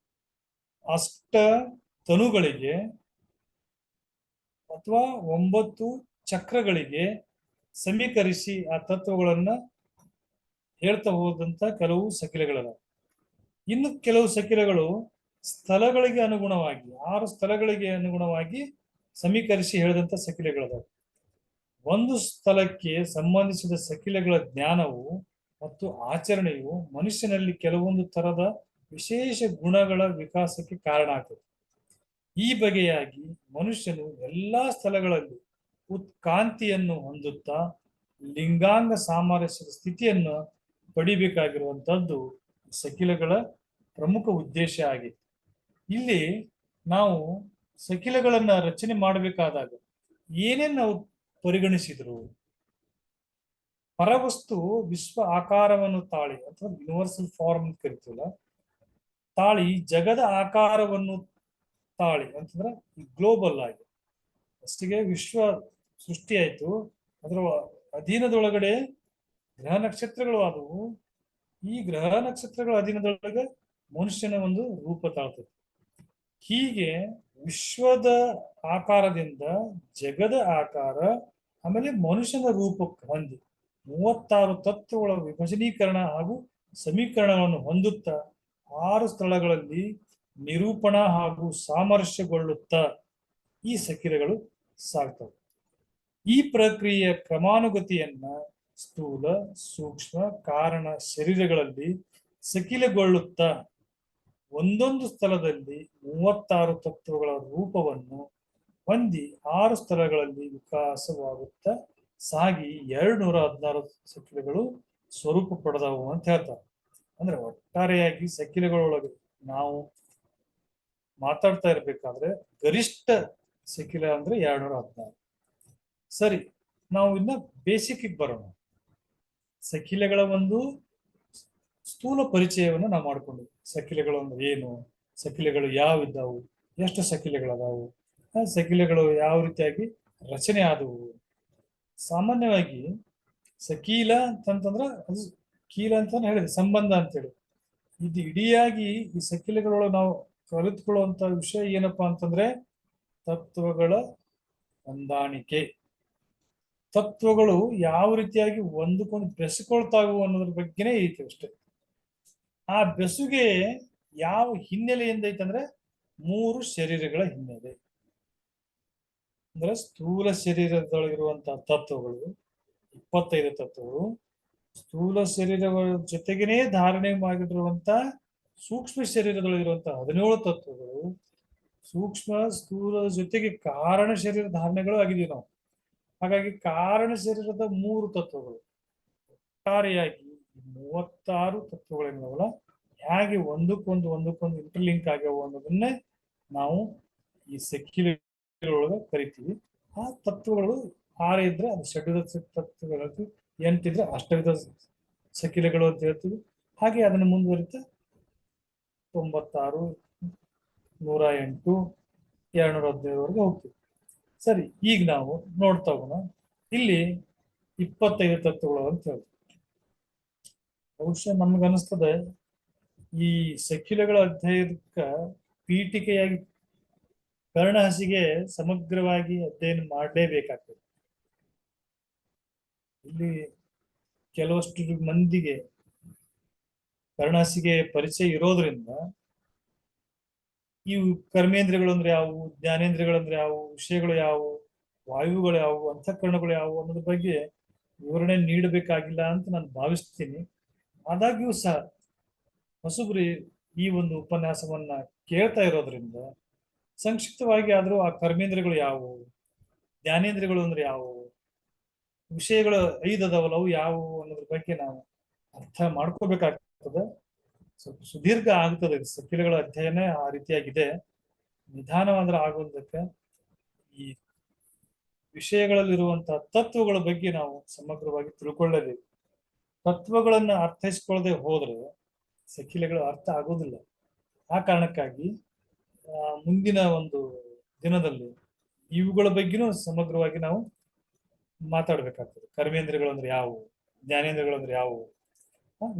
ಅಷ್ಟ ತನುಗಳಿಗೆ ಅಥವಾ 9 ಚಕ್ರಗಳಿಗೆ ಸಮೀಕರಿಸಿ ಆ ತತ್ವಗಳನ್ನ ಹೇಳ್ತಾ ಹೋದಂತ ಕೆಲವು ಸಕಿಲೆಗಳಲ್ಲ. ಇನ್ನು ಕೆಲವು ಸಕಿಲೆಗಳು ಸ್ಥಳಗಳಿಗೆ ಅನುಗುಣವಾಗಿ 6 ಸ್ಥಳಗಳಿಗೆ ಅನುಗುಣವಾಗಿ ಸಮೀಕರಿಸಿ ಹೇಳಿದಂತ ಸಕಿಲೆಗಳದಾವ. ಒಂದು ಸ್ಥಳಕ್ಕೆ ಸಂಬಂಧಿಸಿದ ಸಕಿಲೆಗಳ ಜ್ಞಾನವು ಮತ್ತು ಆಚರಣೆಯು ಮನುಷ್ಯನಲ್ಲಿ ಕೆಲವೊಂದು ತರದ ವಿಶೇಷ ಗುಣಗಳ ವಿಕಾಸಕ್ಕೆ ಕಾರಣ ಆಗ್ತದೆ. ಈ ಬಗೆಯಾಗಿ ಮನುಷ್ಯನು ಎಲ್ಲಾ ಸ್ಥಳಗಳಲ್ಲಿ ಉತ್ಕಾಂತಿಯನ್ನು ಹೊಂದುತ್ತಾ ಲಿಂಗಾಂಗ ಸಾಮರಸ್ಯದ ಸ್ಥಿತಿಯನ್ನು ಪಡಿಬೇಕಾಗಿರುವಂತದ್ದು ಸಕಿಲೆಗಳ ಪ್ರಮುಖ ಉದ್ದೇಶ ಆಗಿದೆ. ಇಲ್ಲಿ ನಾವು ಸಕಿಲೆಗಳನ್ನ ರಚನೆ ಮಾಡಬೇಕಾದಾಗ ಏನೇನ್ ನಾವು ಪರಿಗಣಿಸಿದ್ರು? ಪರವಸ್ತು ವಿಶ್ವ ಆಕಾರವನ್ನು ತಾಳಿ ಅಥವಾ ಯೂನಿವರ್ಸಲ್ ಫಾರ್ಮ್ ಅಂತ ಕರಿತೀವಲ್ಲ, ತಾಳಿ ಜಗದ ಆಕಾರವನ್ನು ತಾಳಿ ಅಂತಂದ್ರೆ ಗ್ಲೋಬಲ್ ಆಗಿ ಅಷ್ಟಿಗೆ ವಿಶ್ವ ಸೃಷ್ಟಿ ಆಯ್ತು. ಅದರ ಅಧೀನದೊಳಗಡೆ ಗ್ರಹ ನಕ್ಷತ್ರಗಳು ಆದವು. ಈ ಗ್ರಹ ನಕ್ಷತ್ರಗಳ ಅಧೀನದೊಳಗೆ ಮನುಷ್ಯನ ಒಂದು ರೂಪ ತಾಳ್ತದೆ. ಹೀಗೆ ವಿಶ್ವದ ಆಕಾರದಿಂದ ಜಗದ ಆಕಾರ ಆಮೇಲೆ ಮನುಷ್ಯನ ರೂಪಕ್ಕೆ ಹೊಂದಿ 36 ತತ್ವಗಳ ವಿಭಜನೀಕರಣ ಹಾಗೂ ಸಮೀಕರಣವನ್ನು ಹೊಂದುತ್ತಾ 6 ಸ್ಥಳಗಳಲ್ಲಿ ನಿರೂಪಣಾ ಹಾಗೂ ಸಾಮರಸ್ಯಗೊಳ್ಳುತ್ತಾ ಈ ಸಕಿಲೆಗಳು ಸಾಗ್ತವೆ. ಈ ಪ್ರಕ್ರಿಯೆಯ ಕ್ರಮಾನುಗತಿಯನ್ನ ಸ್ಥೂಲ ಸೂಕ್ಷ್ಮ ಕಾರಣ ಶರೀರಗಳಲ್ಲಿ ಸಕಿಲೆಗೊಳ್ಳುತ್ತಾ ಒಂದೊಂದು ಸ್ಥಳದಲ್ಲಿ 36 ತತ್ವಗಳ ರೂಪವನ್ನು ಹೊಂದಿ 6 ಸ್ಥಳಗಳಲ್ಲಿ ವಿಕಾಸವಾಗುತ್ತಾ ಸಾಗಿ 216 ಸಕಿಲೆಗಳು ಸ್ವರೂಪ ಪಡೆದವು ಅಂತ ಹೇಳ್ತಾರೆ. ಅಂದ್ರೆ ಒಟ್ಟಾರೆಯಾಗಿ ಸಕಿಲೆಗಳೊಳಗೆ ನಾವು ಮಾತಾಡ್ತಾ ಇರ್ಬೇಕಾದ್ರೆ ಗರಿಷ್ಠ ಸೆಕಿಲ ಅಂದ್ರೆ 216. ಸರಿ, ನಾವು ಇನ್ನ ಬೇಸಿಕ್ ಬರೋಣ. ಸೆಕಿಲೆಗಳ ಒಂದು ಸ್ಥೂಲ ಪರಿಚಯವನ್ನು ನಾವು ಮಾಡ್ಕೊಂಡ್ವಿ. ಸೆಕಿಲೆಗಳು ಅಂದ್ರೆ ಏನು, ಸೆಕಿಲೆಗಳು ಯಾವ ಇದ್ದಾವು, ಎಷ್ಟು ಸೆಕಿಲೆಗಳದಾವು, ಆ ಸೆಕಿಲೆಗಳು ಯಾವ ರೀತಿಯಾಗಿ ರಚನೆ ಆದವು. ಸಾಮಾನ್ಯವಾಗಿ ಸಕೀಲ ಅಂತಂತಂದ್ರೆ ಅದು ಕೀಲ ಅಂತ ಹೇಳಿದೆ, ಸಂಬಂಧ ಅಂತೇಳಿ. ಇದು ಇಡಿಯಾಗಿ ಈ ಸಕಿಲೆಗಳೊಳಗೆ ನಾವು ಕಲಿತುಕೊಳ್ಳುವಂತ ವಿಷಯ ಏನಪ್ಪಾ ಅಂತಂದ್ರೆ ತತ್ವಗಳ ಹೊಂದಾಣಿಕೆ. ತತ್ವಗಳು ಯಾವ ರೀತಿಯಾಗಿ ಒಂದಕ್ಕೊಂದು ಬೆಸೆಕೊಳ್ತಾವು ಅನ್ನೋದ್ರ ಬಗ್ಗೆನೇ ಐತಿ ಅಷ್ಟೇ. ಆ ಬೆಸುಗೆ ಯಾವ ಹಿನ್ನೆಲೆಯಿಂದ ಐತಂದ್ರೆ 3 ಶರೀರಗಳ ಹಿನ್ನೆಲೆ. ಅಂದ್ರೆ ಸ್ಥೂಲ ಶರೀರದೊಳಗಿರುವಂತಹ ತತ್ವಗಳು 25 ತತ್ವಗಳು, ಸ್ಥೂಲ ಶರೀರಗಳ ಜೊತೆಗೇನೆ ಧಾರಣೆ ಮಾಡಿರುವಂತ ಸೂಕ್ಷ್ಮ ಶರೀರದೊಳಗಿರುವಂತಹ 17 ತತ್ವಗಳು, ಸೂಕ್ಷ್ಮ ಸ್ಥೂಲದ ಜೊತೆಗೆ ಕಾರಣ ಶರೀರ ಧಾರಣೆಗಳು ಆಗಿದೀವಿ ನಾವು. ಹಾಗಾಗಿ ಕಾರಣ ಶರೀರದ 3 ತತ್ವಗಳು ಒಟ್ಟಾರೆಯಾಗಿ 36 ತತ್ವಗಳೇನವಲ್ಲ, ಹೇಗೆ ಒಂದಕ್ಕೊಂದು ಇಂಟರ್ಲಿಂಕ್ ಆಗ್ಯಾವ ಅನ್ನೋದನ್ನೇ ನಾವು ಈ ಸೆಕ್ಯುಲರ್ ಕರಿತೀವಿ. ಆ ತತ್ವಗಳು 6 ಇದ್ರೆ ಅದು ಷಡ್ವಿಧ ತತ್ವಗಳು, 8 ಇದ್ರೆ ಅಷ್ಟವಿಧ ಸೆಕ್ಯುಲೆಗಳು ಅಂತ ಹೇಳ್ತೀವಿ. ಹಾಗೆ ಅದನ್ನು ಮುಂದುವರಿತಾ 96, 108, 215ವರೆಗೆ ಹೋಗ್ತೀವಿ. ಸರಿ, ಈಗ ನಾವು ನೋಡ್ತಾ ಹೋಗೋಣ. ಇಲ್ಲಿ 25 ತತ್ವಗಳು ಅಂತ ಹೇಳ್ತೀವಿ. ಬಹುಶಃ ನಮ್ಗನಿಸ್ತದೆ ಈ ಸೆಕ್ಯುಲೆಗಳ ಅಧ್ಯಯನಕ್ಕ ಪೀಠಿಕೆಯಾಗಿ ಕರ್ಣಹಸಿಗೆ ಸಮಗ್ರವಾಗಿ ಅಧ್ಯಯನ ಮಾಡಲೇಬೇಕಾಗ್ತದೆ. ಇಲ್ಲಿ ಕೆಲವಷ್ಟು ಮಂದಿಗೆ ಕರ್ಣಹಸಿಗೆ ಪರಿಚಯ ಇರೋದ್ರಿಂದ ಇವು ಕರ್ಮೇಂದ್ರಿಯಗಳು ಅಂದ್ರೆ ಯಾವುವು, ಜ್ಞಾನೇಂದ್ರಿಯಗಳಂದ್ರೆ ಯಾವುವು, ವಿಷಯಗಳು ಯಾವುವು, ವಾಯುಗಳು ಯಾವುವು, ಅಂತಃಕರಣಗಳು ಯಾವುವು ಅನ್ನೋದ್ರ ಬಗ್ಗೆ ವಿವರಣೆ ನೀಡಬೇಕಾಗಿಲ್ಲ ಅಂತ ನಾನು ಭಾವಿಸ್ತೀನಿ. ಆದಾಗ್ಯೂ ಸಹ ಹೊಸಬ್ರಿ ಈ ಒಂದು ಉಪನ್ಯಾಸವನ್ನ ಕೇಳ್ತಾ ಇರೋದ್ರಿಂದ ಸಂಕ್ಷಿಪ್ತವಾಗಿ ಆದ್ರೂ ಆ ಕರ್ಮೇಂದ್ರಿಯಗಳು ಯಾವುವು, ಜ್ಞಾನೇಂದ್ರಿಯಗಳು ಅಂದ್ರೆ ಯಾವುವು, ವಿಷಯಗಳು 5 ಅದಾವಲ್ಲ ಅವು ಯಾವುವು ಅನ್ನೋದ್ರ ಬಗ್ಗೆ ನಾವು ಅರ್ಥ ಮಾಡ್ಕೋಬೇಕಾಗ್ತದೆ. ಸ್ವಲ್ಪ ಸುದೀರ್ಘ ಆಗ್ತದೆ. ಸಕ್ರಿಯಗಳ ಅಧ್ಯಯನ ಆ ರೀತಿಯಾಗಿದೆ. ನಿಧಾನವಾದ್ರೆ ಆಗೋದಕ್ಕೆ ಈ ವಿಷಯಗಳಲ್ಲಿರುವಂತಹ ತತ್ವಗಳ ಬಗ್ಗೆ ನಾವು ಸಮಗ್ರವಾಗಿ ತಿಳ್ಕೊಳ್ಳಬೇಕು. ತತ್ವಗಳನ್ನ ಅರ್ಥೈಸ್ಕೊಳ್ಳದೆ ಹೋದ್ರೆ ಸಕಿಲೆಗಳು ಅರ್ಥ ಆಗೋದಿಲ್ಲ. ಆ ಕಾರಣಕ್ಕಾಗಿ ಮುಂದಿನ ಒಂದು ದಿನದಲ್ಲಿ ಇವುಗಳ ಬಗ್ಗೆನೂ ಸಮಗ್ರವಾಗಿ ನಾವು ಮಾತಾಡ್ಬೇಕಾಗ್ತದೆ. ಕರ್ಮೇಂದ್ರಿಯಗಳು ಅಂದ್ರೆ ಯಾವುವು, ಜ್ಞಾನೇಂದ್ರಿಯಗಳು ಅಂದ್ರೆ ಯಾವುವು,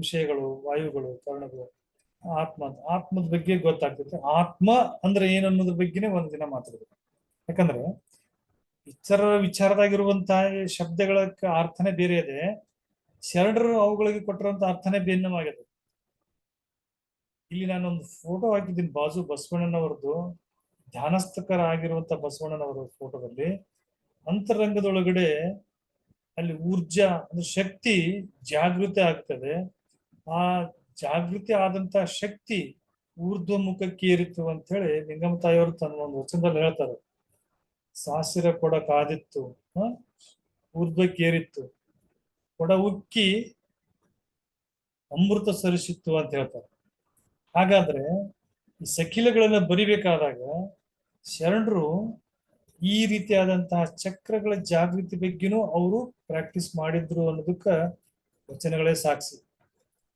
ವಿಷಯಗಳು, ವಾಯುಗಳು, ಕರ್ಣಗಳು, ಆತ್ಮದ ಬಗ್ಗೆ ಗೊತ್ತಾಗ್ತದೆ. ಆತ್ಮ ಅಂದ್ರೆ ಏನು ಅನ್ನೋದ್ರ ಬಗ್ಗೆನೇ ಒಂದಿನ ಮಾತಾಡ್ಬೇಕು. ಯಾಕಂದ್ರೆ ವಿಚಾರದಾಗಿರುವಂತಹ ಶಬ್ದಗಳ ಅರ್ಥನೇ ಬೇರೆ ಇದೆ, ಶರಣರು ಅವುಗಳಿಗೆ ಕೊಟ್ಟಿರುವಂತ ಅರ್ಥನೇ ಭಿನ್ನವಾಗಿದೆ. ಇಲ್ಲಿ ನಾನೊಂದು ಫೋಟೋ ಹಾಕಿದ್ದೀನಿ ಬಾಜು, ಬಸವಣ್ಣನವರದ್ದು, ಧ್ಯಾನಸ್ಥಕರಾಗಿರುವಂತ ಬಸವಣ್ಣನವರ ಫೋಟೋದಲ್ಲಿ ಅಂತರಂಗದೊಳಗಡೆ ಅಲ್ಲಿ ಊರ್ಜಾ ಅಂದ್ರೆ ಶಕ್ತಿ ಜಾಗೃತಿ ಆಗ್ತದೆ. ಆ ಜಾಗೃತಿ ಆದಂತ ಶಕ್ತಿ ಊರ್ಧ್ವ ಮುಖಕ್ಕೆ ಏರಿತು ಅಂತ ಹೇಳಿ ನಿಂಗಮ್ಮ ತಾಯಿಯವರು ತನ್ನ ಒಂದು ವಚನದಲ್ಲಿ ಹೇಳ್ತಾರೆ. ಸಾಸಿರ ಕೊಡ ಕಾದಿತ್ತು, ಊರ್ಧ್ವಕ್ಕೆ ಏರಿತ್ತು, ಕೊಡ ಉಕ್ಕಿ ಅಮೃತ ಸರಿಸಿತ್ತು ಅಂತ ಹೇಳ್ತಾರೆ. ಹಾಗಾದ್ರೆ ಈ ಸಖಿಲಗಳನ್ನ ಬರಿಬೇಕಾದಾಗ ಶರಣರು ಈ ರೀತಿಯಾದಂತಹ ಚಕ್ರಗಳ ಜಾಗೃತಿ ಬಗ್ಗೆನೂ ಅವರು ಪ್ರಾಕ್ಟೀಸ್ ಮಾಡಿದ್ರು ಅನ್ನೋದಕ್ಕ ವಚನಗಳೇ ಸಾಕ್ಷಿ.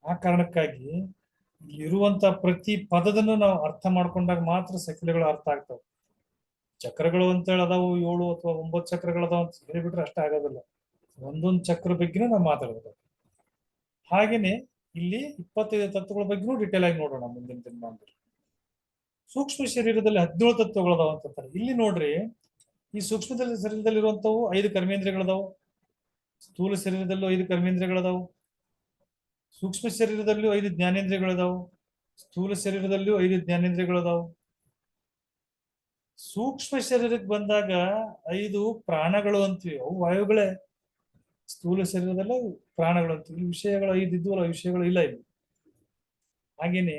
ಆ ಕಾರಣಕ್ಕಾಗಿ ಇರುವಂತಹ ಪ್ರತಿ ಪದದನ್ನು ನಾವು ಅರ್ಥ ಮಾಡ್ಕೊಂಡಾಗ ಮಾತ್ರ ಸಖಿಲೆಗಳು ಅರ್ಥ ಆಗ್ತವೆ. ಚಕ್ರಗಳು ಅಂತೇಳಿ ಅದಾವು 7 ಅಥವಾ 9 ಚಕ್ರಗಳು ಅದಾವ ಅಂತ ಹೇಳಿಬಿಟ್ರೆ ಅಷ್ಟೇ ಆಗೋದಿಲ್ಲ. ಒಂದೊಂದು ಚಕ್ರ ಬಗ್ಗೆನೂ ನಾವು ಮಾತಾಡ್ಬೇಕು. ಹಾಗೇನೆ ಇಲ್ಲಿ 25 ತತ್ವಗಳ ಬಗ್ಗೆನೂ ಡಿಟೇಲ್ ಆಗಿ ನೋಡೋಣ ಮುಂದಿನ ದಿನಮಾನದಲ್ಲಿ. ಸೂಕ್ಷ್ಮ ಶರೀರದಲ್ಲಿ 17 ತತ್ವಗಳು ಅದಾವ ಅಂತಾರೆ. ಇಲ್ಲಿ ನೋಡ್ರಿ, ಈ ಸೂಕ್ಷ್ಮ ಶರೀರದಲ್ಲಿರುವಂತವು 5 ಕರ್ಮೇಂದ್ರಿಯಗಳದಾವು, ಸ್ಥೂಲ ಶರೀರದಲ್ಲೂ 5 ಕರ್ಮೇಂದ್ರಿಯಗಳದಾವು, ಸೂಕ್ಷ್ಮ ಶರೀರದಲ್ಲೂ 5 ಜ್ಞಾನೇಂದ್ರಿಯಗಳದಾವು, ಸ್ಥೂಲ ಶರೀರದಲ್ಲೂ 5 ಜ್ಞಾನೇಂದ್ರಿಯಗಳದಾವು. ಸೂಕ್ಷ್ಮ ಶರೀರಕ್ಕೆ ಬಂದಾಗ 5 ಪ್ರಾಣಗಳು ಅಂತೀವಿ, ಅವು ವಾಯುಗಳೇ. ಸ್ಥೂಲ ಶರೀರದಲ್ಲ ಪ್ರಾಣಗಳು ಅಂತೀವಿ. ಈ ವಿಷಯಗಳು 5 ಇದ್ವಲ್ಲ, ವಿಷಯಗಳು ಇಲ್ಲ ಇಲ್ಲಿ. ಹಾಗೇನೆ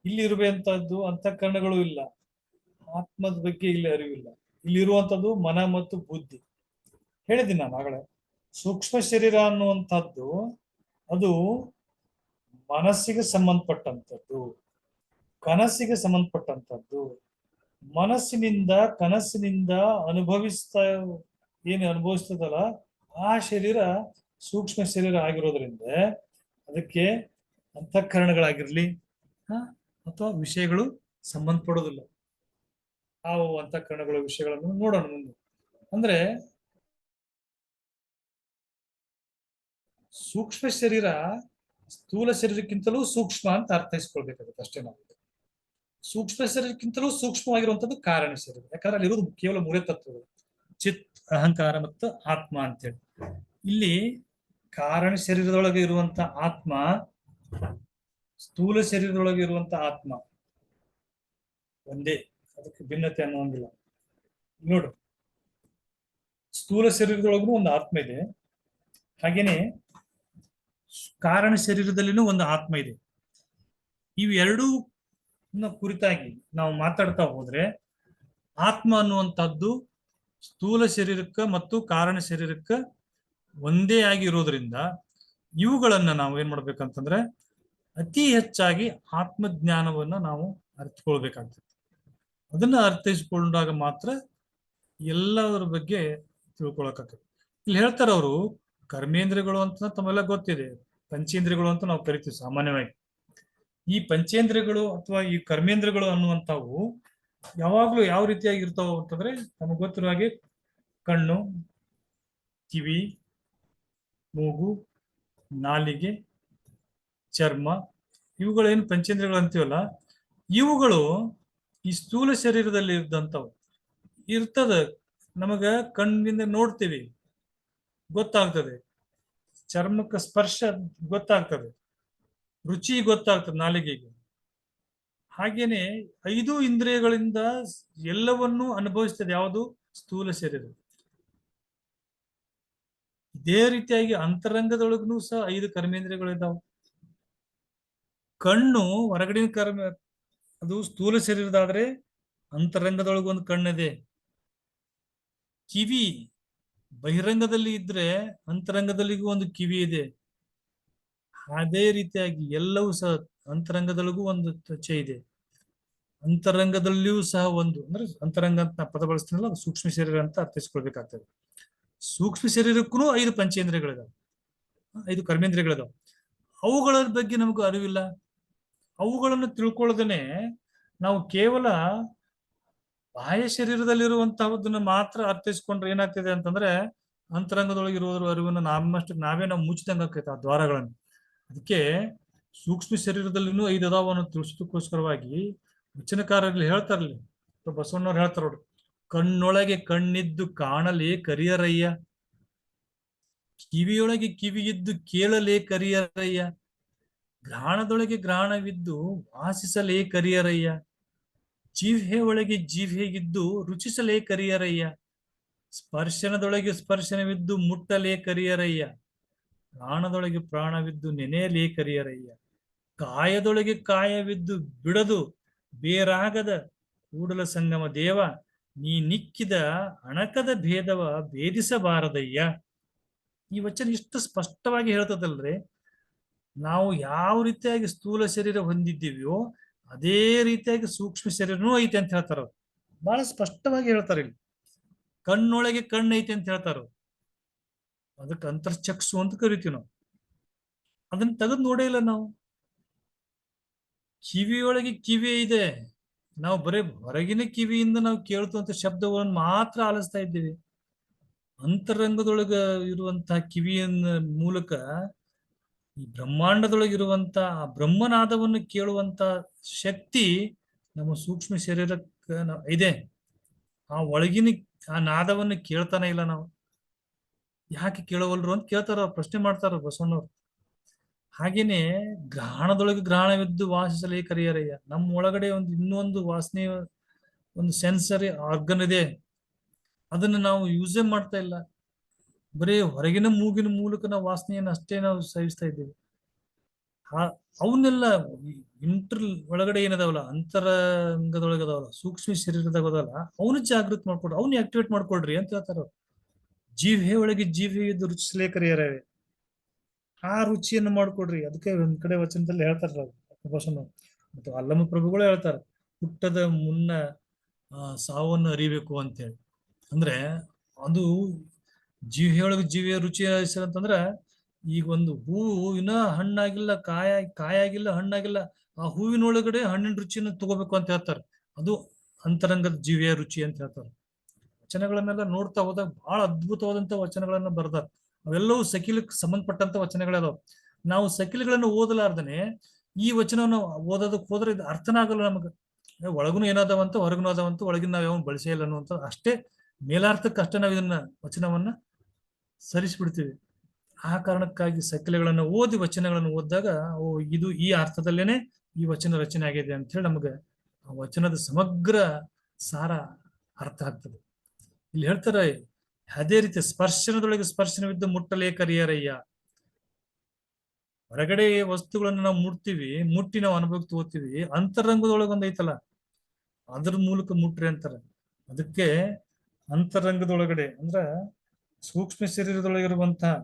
ಇಲ್ಲಿ ಇರುವಂತಹದ್ದು ಅಂತಃಕರಣಗಳು ಇಲ್ಲ, ಆತ್ಮದ ಬಗ್ಗೆ ಇಲ್ಲಿ ಅರಿವಿಲ್ಲ. ಇಲ್ಲಿರುವಂತದ್ದು ಮನ ಮತ್ತು ಬುದ್ಧಿ. ಹೇಳಿದ್ದೀನಿ ನಾನು ಆಗಲೇ, ಸೂಕ್ಷ್ಮ ಶರೀರ ಅನ್ನುವಂಥದ್ದು ಅದು ಮನಸ್ಸಿಗೆ ಸಂಬಂಧಪಟ್ಟಂಥದ್ದು, ಕನಸಿಗೆ ಸಂಬಂಧಪಟ್ಟಂಥದ್ದು, ಮನಸ್ಸಿನಿಂದ ಕನಸಿನಿಂದ ಅನುಭವಿಸ್ತಾ ಏನು ಅನುಭವಿಸ್ತದಲ್ಲ ಆ ಶರೀರ ಸೂಕ್ಷ್ಮ ಶರೀರ ಆಗಿರೋದ್ರಿಂದ ಅದಕ್ಕೆ ಅಂತಃಕರಣಗಳಾಗಿರ್ಲಿ ಅಥವಾ ವಿಷಯಗಳು ಸಂಬಂಧಪಡೋದಿಲ್ಲ. ಆ ಅಂತಃಕರಣಗಳ ವಿಷಯಗಳನ್ನು ನೋಡೋಣ ಮುಂದೆ. ಅಂದ್ರೆ ಸೂಕ್ಷ್ಮ ಶರೀರ ಸ್ಥೂಲ ಶರೀರಕ್ಕಿಂತಲೂ ಸೂಕ್ಷ್ಮ ಅಂತ ಅರ್ಥೈಸ್ಕೊಳ್ಬೇಕಾಗುತ್ತೆ ಅಷ್ಟೇ. ನಾವು ಸೂಕ್ಷ್ಮ ಶರೀರಕ್ಕಿಂತಲೂ ಸೂಕ್ಷ್ಮವಾಗಿರುವಂತದ್ದು ಕಾರಣ ಶರೀರ. ಯಾಕಂದ್ರೆ ಅಲ್ಲಿರೋದು ಕೇವಲ ಮೂರೇ ತತ್ವಗಳು, ಚಿತ್, ಅಹಂಕಾರ ಮತ್ತು ಆತ್ಮ ಅಂತೇಳಿ. ಇಲ್ಲಿ ಕಾರಣ ಶರೀರದೊಳಗೆ ಇರುವಂತ ಆತ್ಮ ಸ್ಥೂಲ ಶರೀರದೊಳಗೆ ಇರುವಂತ ಆತ್ಮ ಒಂದೇ, ಅದಕ್ಕೆ ಭಿನ್ನತೆ ಅನ್ನೋಂಗಿಲ್ಲ. ನೋಡು, ಸ್ಥೂಲ ಶರೀರದೊಳಗೂ ಒಂದು ಆತ್ಮ ಇದೆ, ಹಾಗೇನೆ ಕಾರಣ ಶರೀರದಲ್ಲಿನೂ ಒಂದು ಆತ್ಮ ಇದೆ. ಇವೆರಡೂ ಕುರಿತಾಗಿ ನಾವು ಮಾತಾಡ್ತಾ ಹೋದ್ರೆ ಆತ್ಮ ಅನ್ನುವಂಥದ್ದು ಸ್ಥೂಲ ಶರೀರಕ್ಕ ಮತ್ತು ಕಾರಣ ಶರೀರಕ್ಕ ಒಂದೇ ಆಗಿ ಇರೋದ್ರಿಂದ ಇವುಗಳನ್ನ ನಾವು ಏನ್ ಮಾಡ್ಬೇಕಂತಂದ್ರೆ ಅತಿ ಹೆಚ್ಚಾಗಿ ಆತ್ಮಜ್ಞಾನವನ್ನ ನಾವು ಅರ್ಥಕೊಳ್ಬೇಕಾಗ್ತದೆ. ಅದನ್ನ ಅರ್ಥೈಸಿಕೊಂಡಾಗ ಮಾತ್ರ ಎಲ್ಲದರ ಬಗ್ಗೆ ತಿಳ್ಕೊಳಕಾಗ್ತದೆ. ಇಲ್ಲಿ ಹೇಳ್ತಾರೆ ಅವರು ಕರ್ಮೇಂದ್ರಿಯಗಳು ಅಂತ ತಮ್ಮೆಲ್ಲ ಗೊತ್ತಿದೆ, ಪಂಚೇಂದ್ರಿಯಗಳು ಅಂತ ನಾವು ಕರಿತೀವಿ ಸಾಮಾನ್ಯವಾಗಿ. ಈ ಪಂಚೇಂದ್ರಿಯಗಳು ಅಥವಾ ಈ ಕರ್ಮೇಂದ್ರಿಯಗಳು ಅನ್ನುವಂಥವು ಯಾವಾಗ್ಲೂ ಯಾವ ರೀತಿಯಾಗಿ ಇರ್ತಾವ ಅಂತಂದ್ರೆ ನಮಗೆ ಗೊತ್ತಿರೋ ಹಾಗೆ ಕಣ್ಣು, ಕಿವಿ, ಮೂಗು, ನಾಲಿಗೆ, ಚರ್ಮ, ಇವುಗಳೇನು ಪಂಚೇಂದ್ರಿಯಗಳು ಅಂತೀವಲ್ಲ, ಇವುಗಳು ಈ ಸ್ಥೂಲ ಶರೀರದಲ್ಲಿ ಇದ್ದಂಥವು ಇರ್ತದ. ನಮಗ ಕಣ್ಣಿಂದ ನೋಡ್ತೀವಿ, ಗೊತ್ತಾಗ್ತದೆ, ಚರ್ಮಕ್ಕೆ ಸ್ಪರ್ಶ ಗೊತ್ತಾಗ್ತದೆ, ರುಚಿ ಗೊತ್ತಾಗ್ತದೆ ನಾಲಿಗೆಗೆ. ಹಾಗೇನೆ 5 ಇಂದ್ರಿಯಗಳಿಂದ ಎಲ್ಲವನ್ನೂ ಅನುಭವಿಸ್ತದೆ ಯಾವುದು? ಸ್ಥೂಲ ಶರೀರ. ಇದೇ ರೀತಿಯಾಗಿ ಅಂತರಂಗದೊಳಗೂ ಸಹ 5 ಕರ್ಮೇಂದ್ರಿಯಗಳಿದ್ದಾವೆ. ಕಣ್ಣು ಹೊರಗಡಿನ ಕರ್ಮ, ಅದು ಸ್ಥೂಲ ಶರೀರದಾದ್ರೆ ಅಂತರಂಗದೊಳಗೆ ಒಂದು ಕಣ್ಣಿದೆ. ಕಿವಿ ಬಹಿರಂಗದಲ್ಲಿ ಇದ್ರೆ ಅಂತರಂಗದಲ್ಲಿಗೂ ಒಂದು ಕಿವಿ ಇದೆ. ಅದೇ ರೀತಿಯಾಗಿ ಎಲ್ಲವೂ ಸಹ ಅಂತರಂಗದೊಳಗೂ ಒಂದು ತ್ವಚೆ ಇದೆ, ಅಂತರಂಗದಲ್ಲಿಯೂ ಸಹ ಒಂದು, ಅಂದ್ರೆ ಅಂತರಂಗ ಅಂತ ಪದ ಬಳಸ್ತೀನಲ್ಲ, ಅದು ಸೂಕ್ಷ್ಮ ಶರೀರ ಅಂತ ಅರ್ಥೈಸ್ಕೊಳ್ಬೇಕಾಗ್ತದೆ. ಸೂಕ್ಷ್ಮ ಶರೀರಕ್ಕೂ 5 ಪಂಚೇಂದ್ರಿಯಗಳಿದಾವೆ, 5 ಕರ್ಮೇಂದ್ರಿಯಗಳಿದಾವೆ. ಅವುಗಳ ಬಗ್ಗೆ ನಮಗೂ ಅರಿವಿಲ್ಲ. ಅವುಗಳನ್ನು ತಿಳ್ಕೊಳ್ಳೋದನ್ನೇ ನಾವು ಕೇವಲ ಬಾಹ್ಯ ಶರೀರದಲ್ಲಿರುವಂತಹದನ್ನ ಮಾತ್ರ ಅರ್ಥೈಸ್ಕೊಂಡ್ರೆ ಏನಾಗ್ತಿದೆ ಅಂತಂದ್ರೆ ಅಂತರಂಗದೊಳಗಿರುವುದರ ಅರಿವನ್ನು ನಾವೇ ನಾವು ಮುಚ್ಚಿದಂಗೆ ಆಗ್ತೈತೆ ಆ ದ್ವಾರಗಳನ್ನು. ಅದಕ್ಕೆ ಸೂಕ್ಷ್ಮ ಶರೀರದಲ್ಲಿನೂ 5 ಅದಾವ ಅನ್ನೋ ತಿಳಿಸೋದಕ್ಕೋಸ್ಕರವಾಗಿ ವಚನಕಾರರಲ್ಲಿ ಹೇಳ್ತಾರಲ್ಲಿ, ಬಸವಣ್ಣವ್ರು ಹೇಳ್ತಾರ ನೋಡ್ರಿ, ಕಣ್ಣೊಳಗೆ ಕಣ್ಣಿದ್ದು ಕಾಣಲೇ ಕರಿಯರಯ್ಯ, ಕಿವಿಯೊಳಗೆ ಕಿವಿಯಿದ್ದು ಕೇಳಲೇ ಕರಿಯರಯ್ಯ, ಘ್ರಾಣದೊಳಗೆ ಘ್ರಾಣವಿದ್ದು ವಾಸಿಸಲೇ ಕರಿಯರಯ್ಯ, ಜೀವ್ಹೆ ಒಳಗೆ ಜೀವ್ಹೆಗಿದ್ದು ರುಚಿಸಲೇ ಕರಿಯರಯ್ಯ, ಸ್ಪರ್ಶನದೊಳಗೆ ಸ್ಪರ್ಶನವಿದ್ದು ಮುಟ್ಟಲೇ ಕರಿಯರಯ್ಯ, ಪ್ರಾಣದೊಳಗೆ ಪ್ರಾಣವಿದ್ದು ನೆನೆಯಲೇ ಕರಿಯರಯ್ಯ, ಕಾಯದೊಳಗೆ ಕಾಯವಿದ್ದು ಬಿಡದು ಬೇರಾಗದ ಕೂಡಲ ಸಂಗಮ ದೇವ, ನೀ ನಿಕ್ಕಿದ ಅಣಕದ ಭೇದವ ಭೇದಿಸಬಾರದಯ್ಯ. ಈ ವಚನ ಇಷ್ಟು ಸ್ಪಷ್ಟವಾಗಿ ಹೇಳ್ತದಲ್ರಿ. ನಾವು ಯಾವ ರೀತಿಯಾಗಿ ಸ್ಥೂಲ ಶರೀರ ಹೊಂದಿದ್ದೀವಿಯೋ ಅದೇ ರೀತಿಯಾಗಿ ಸೂಕ್ಷ್ಮ ಶರೀರನೂ ಐತೆ ಅಂತ ಹೇಳ್ತಾರ. ಬಹಳ ಸ್ಪಷ್ಟವಾಗಿ ಹೇಳ್ತಾರೆ. ಇಲ್ಲಿ ಕಣ್ಣೊಳಗೆ ಕಣ್ಣು ಐತೆ ಅಂತ ಹೇಳ್ತಾರ, ಅದಕ್ಕೆ ಅಂತರ್ಚಕ್ಷು ಅಂತ ಕರಿತೀವಿ ನಾವು. ಅದನ್ನ ತೆಗೆದು ನೋಡೇ ಇಲ್ಲ ನಾವು. ಕಿವಿಯೊಳಗೆ ಕಿವಿ ಇದೆ, ನಾವು ಬರೀ ಹೊರಗಿನ ಕಿವಿಯಿಂದ ನಾವು ಕೇಳ್ತುವಂತ ಶಬ್ದಗಳನ್ನು ಮಾತ್ರ ಆಲಿಸ್ತಾ ಇದ್ದೀವಿ. ಅಂತರಂಗದೊಳಗ ಇರುವಂತಹ ಕಿವಿಯನ್ನ ಮೂಲಕ ಈ ಬ್ರಹ್ಮಾಂಡದೊಳಗಿರುವಂತ ಆ ಬ್ರಹ್ಮನಾದವನ್ನು ಕೇಳುವಂತ ಶಕ್ತಿ ನಮ್ಮ ಸೂಕ್ಷ್ಮ ಶರೀರಕ್ಕೆ ಇದೆ. ಆ ಒಳಗಿನ ಆ ನಾದವನ್ನು ಕೇಳ್ತಾನೆ ಇಲ್ಲ ನಾವು. ಯಾಕೆ ಕೇಳವಲ್ರು ಅಂತ ಕೇಳ್ತಾರ, ಪ್ರಶ್ನೆ ಮಾಡ್ತಾರ ಬಸವಣ್ಣವ್ರು. ಹಾಗೇನೆ ಗ್ರಹಣದೊಳಗೆ ಗ್ರಹಣವಿದ್ದು ವಾಸಿಸಲೇ ಕರಿಯರಯ್ಯ. ನಮ್ಮ ಒಳಗಡೆ ಇನ್ನೊಂದು ವಾಸನೆ, ಒಂದು ಸೆನ್ಸರಿ ಆರ್ಗನ್ ಇದೆ, ಅದನ್ನ ನಾವು ಯೂಸೇ ಮಾಡ್ತಾ ಇಲ್ಲ. ಬರೀ ಹೊರಗಿನ ಮೂಗಿನ ಮೂಲಕ ನಾವು ವಾಸನೆಯನ್ನು ಅಷ್ಟೇ ನಾವು ಸೇವಿಸ್ತಾ ಇದ್ದೀವಿ. ಅವನ್ನೆಲ್ಲ ಒಳಗಡೆ ಏನದಾವಲ್ಲ, ಅಂತರಂಗದೊಳಗದಾವಲ್ಲ, ಸೂಕ್ಷ್ಮ ಶರೀರದಾಗ ಅದಲ್ಲ, ಅವನು ಜಾಗೃತಿ ಮಾಡ್ಕೊಡ್ರಿ, ಅವ್ನು ಆಕ್ಟಿವೇಟ್ ಮಾಡ್ಕೊಡ್ರಿ ಅಂತ ಹೇಳ್ತಾರ. ಜೀವೇ ಒಳಗೆ ಜೀವಿ ಇದ್ದು ರುಚಿಸಲೇ ಕರಿಯರವೆ, ಆ ರುಚಿಯನ್ನು ಮಾಡ್ಕೊಡ್ರಿ. ಅದಕ್ಕೆ ಒಂದ್ ಕಡೆ ವಚನದಲ್ಲಿ ಹೇಳ್ತಾರ ಬಸವಣ್ಣ ಮತ್ತು ಅಲ್ಲಮ ಪ್ರಭುಗಳು ಹೇಳ್ತಾರ, ಹುಟ್ಟದ ಮುನ್ನ ಸಾವನ್ನು ಅರಿಬೇಕು ಅಂತೇಳಿ. ಅಂದ್ರೆ ಅದು ಜೀವಿಯೊಳಗೆ ಜೀವಿಯ ರುಚಿಯ ಹೆಸರು ಅಂತಂದ್ರ, ಈಗ ಒಂದು ಹೂವು ಇನ್ನ ಹಣ್ಣಾಗಿಲ್ಲ, ಕಾಯಾಗಿಲ್ಲ, ಹಣ್ಣಾಗಿಲ್ಲ, ಆ ಹೂವಿನೊಳಗಡೆ ಹಣ್ಣಿನ ರುಚಿಯನ್ನು ತಗೋಬೇಕು ಅಂತ ಹೇಳ್ತಾರೆ. ಅದು ಅಂತರಂಗದ ಜೀವಿಯ ರುಚಿ ಅಂತ ಹೇಳ್ತಾರೆ. ವಚನಗಳನ್ನೆಲ್ಲ ನೋಡ್ತಾ ಹೋದಾಗ ಬಹಳ ಅದ್ಭುತವಾದಂತ ವಚನಗಳನ್ನ ಬರ್ದಾರ. ಅವೆಲ್ಲವೂ ಸಕಿಲಕ್ಕೆ ಸಂಬಂಧಪಟ್ಟಂತ ವಚನಗಳದಾವ. ನಾವು ಸಕಿಲಗಳನ್ನು ಓದಲಾರ್ದನೆ ಈ ವಚನವನ್ನು ಓದೋದಕ್ಕೆ ಹೋದ್ರೆ ಇದು ಅರ್ಥನ ಆಗಲ್ಲ ನಮಗ. ಒಳಗುನು ಏನಾದವಂತ ಹೊರಗುನು ಅದಾವಂತ, ಒಳಗಿನ ನಾವ್ ಯಾವ ಬಳಸೇ ಇಲ್ಲ ಅನ್ನುವಂತ ಅಷ್ಟೇ ಮೇಲಾರ್ಥಕ್ಕೆ ಅಷ್ಟೇ ನಾವು ಇದನ್ನ ವಚನವನ್ನ ಸರಿಸ್ಬಿಡ್ತೀವಿ. ಆ ಕಾರಣಕ್ಕಾಗಿ ಸಕಿಲೆಗಳನ್ನು ಓದಿ ವಚನಗಳನ್ನು ಓದಿದಾಗ ಓ ಇದು ಈ ಅರ್ಥದಲ್ಲೇನೆ ಈ ವಚನ ರಚನೆ ಆಗಿದೆ ಅಂತ ಹೇಳಿ ನಮಗೆ ಆ ವಚನದ ಸಮಗ್ರ ಸಾರ ಅರ್ಥ ಆಗ್ತದೆ. ಇಲ್ಲಿ ಹೇಳ್ತಾರೆ, ಅದೇ ರೀತಿ ಸ್ಪರ್ಶನದೊಳಗೆ ಸ್ಪರ್ಶನವಿದ್ದು ಮುಟ್ಟಲೇ ಕರಿಯರಯ್ಯ. ಹೊರಗಡೆ ವಸ್ತುಗಳನ್ನು ನಾವು ಮುಟ್ತೀವಿ, ಮುಟ್ಟಿ ನಾವು ಅನುಭವಕ್ಕೆ ತಗೋತೀವಿ. ಅಂತರಂಗದೊಳಗೆ ಒಂದ್ ಐತಲ್ಲ, ಅದ್ರ ಮೂಲಕ ಮುಟ್ರಿ ಅಂತಾರೆ. ಅದಕ್ಕೆ ಅಂತರಂಗದೊಳಗಡೆ ಅಂದ್ರ ಸೂಕ್ಷ್ಮ ಶರೀರದೊಳಗಿರುವಂತಹ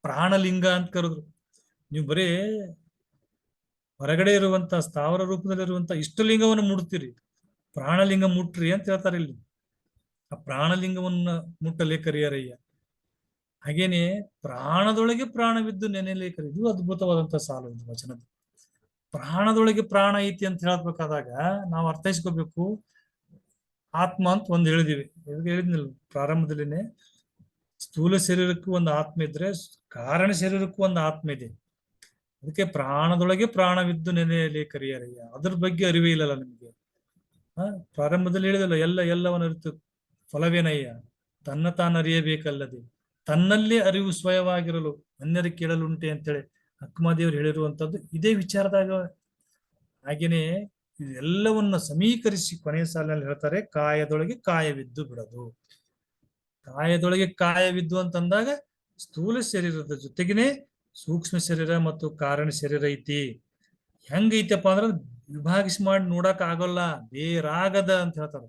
ಪ್ರಾಣಲಿಂಗ ಅಂತ ಕರೆದ್ರು. ನೀವು ಬರೀ ಹೊರಗಡೆ ಇರುವಂತಹ ಸ್ಥಾವರ ರೂಪದಲ್ಲಿರುವಂತಹ ಇಷ್ಟಲಿಂಗವನ್ನು ಮುಟ್ತೀರಿ, ಪ್ರಾಣಲಿಂಗ ಮುಟ್ರಿ ಅಂತ ಹೇಳ್ತಾರೆ ಇಲ್ಲಿ. ಆ ಪ್ರಾಣಲಿಂಗವನ್ನ ಮುಟ್ಟಲೇ ಕರಿಯರಯ್ಯ. ಹಾಗೇನೆ ಪ್ರಾಣದೊಳಗೆ ಪ್ರಾಣವಿದ್ದು ನೆನೆಯಲೇ ಕರಿ. ಇದು ಅದ್ಭುತವಾದಂತಹ ಸಾಲು ಇದು ವಚನದ. ಪ್ರಾಣದೊಳಗೆ ಪ್ರಾಣ ಐತಿ ಅಂತ ಹೇಳ್ಬೇಕಾದಾಗ ನಾವು ಅರ್ಥೈಸ್ಕೋಬೇಕು. ಆತ್ಮ ಅಂತ ಒಂದ್ ಹೇಳಿದಿವಿ, ಹೇಳಿದ್ನಿಲ್ಲ ಪ್ರಾರಂಭದಲ್ಲಿನೇ. ಸ್ಥೂಲ ಶರೀರಕ್ಕೂ ಒಂದು ಆತ್ಮ ಇದ್ರೆ ಕಾರಣ ಶರೀರಕ್ಕೂ ಒಂದು ಆತ್ಮ ಇದೆ. ಅದಕ್ಕೆ ಪ್ರಾಣದೊಳಗೆ ಪ್ರಾಣವಿದ್ದು ನೆನೆಯಲೇ ಕರಿಯರಯ್ಯ. ಅದ್ರ ಬಗ್ಗೆ ಅರಿವೇ ಇಲ್ಲಲ್ಲ ನಿಮಗೆ. ಪ್ರಾರಂಭದಲ್ಲಿ ಹೇಳಿದಲ್ಲ, ಎಲ್ಲವನ್ನು ಅರಿತು ಫಲವೇನಯ್ಯ, ತನ್ನ ತಾನು ಅರಿಯಬೇಕಲ್ಲದೆ ತನ್ನಲ್ಲೇ ಅರಿವು ಸ್ವಯವಾಗಿರಲು ಅನ್ಯರ ಕೇಳಲುಂಟೆ ಅಂತೇಳಿ ಅಕ್ಕಮಹಾದೇವರು ಹೇಳಿರುವಂತದ್ದು ಇದೇ ವಿಚಾರದಾಗ. ಹಾಗೇನೆ ಇದೆಲ್ಲವನ್ನ ಸಮೀಕರಿಸಿ ಕೊನೆಯ ಸಾಲಿನಲ್ಲಿ ಹೇಳ್ತಾರೆ, ಕಾಯದೊಳಗೆ ಕಾಯವಿದ್ದು ಬಿಡದು. ಕಾಯದೊಳಗೆ ಕಾಯವಿದ್ದು ಅಂತಂದಾಗ ಸ್ಥೂಲ ಶರೀರದ ಜೊತೆಗೇನೆ ಸೂಕ್ಷ್ಮ ಶರೀರ ಮತ್ತು ಕಾರಣ ಶರೀರ ಐತಿ. ಹೆಂಗೈತಪ್ಪ ಅಂದ್ರ ವಿಭಾಗಿಸಿ ಮಾಡಿ ನೋಡಕ್ ಆಗೋಲ್ಲ, ಬೇರಾಗದ ಅಂತ ಹೇಳ್ತಾರೆ.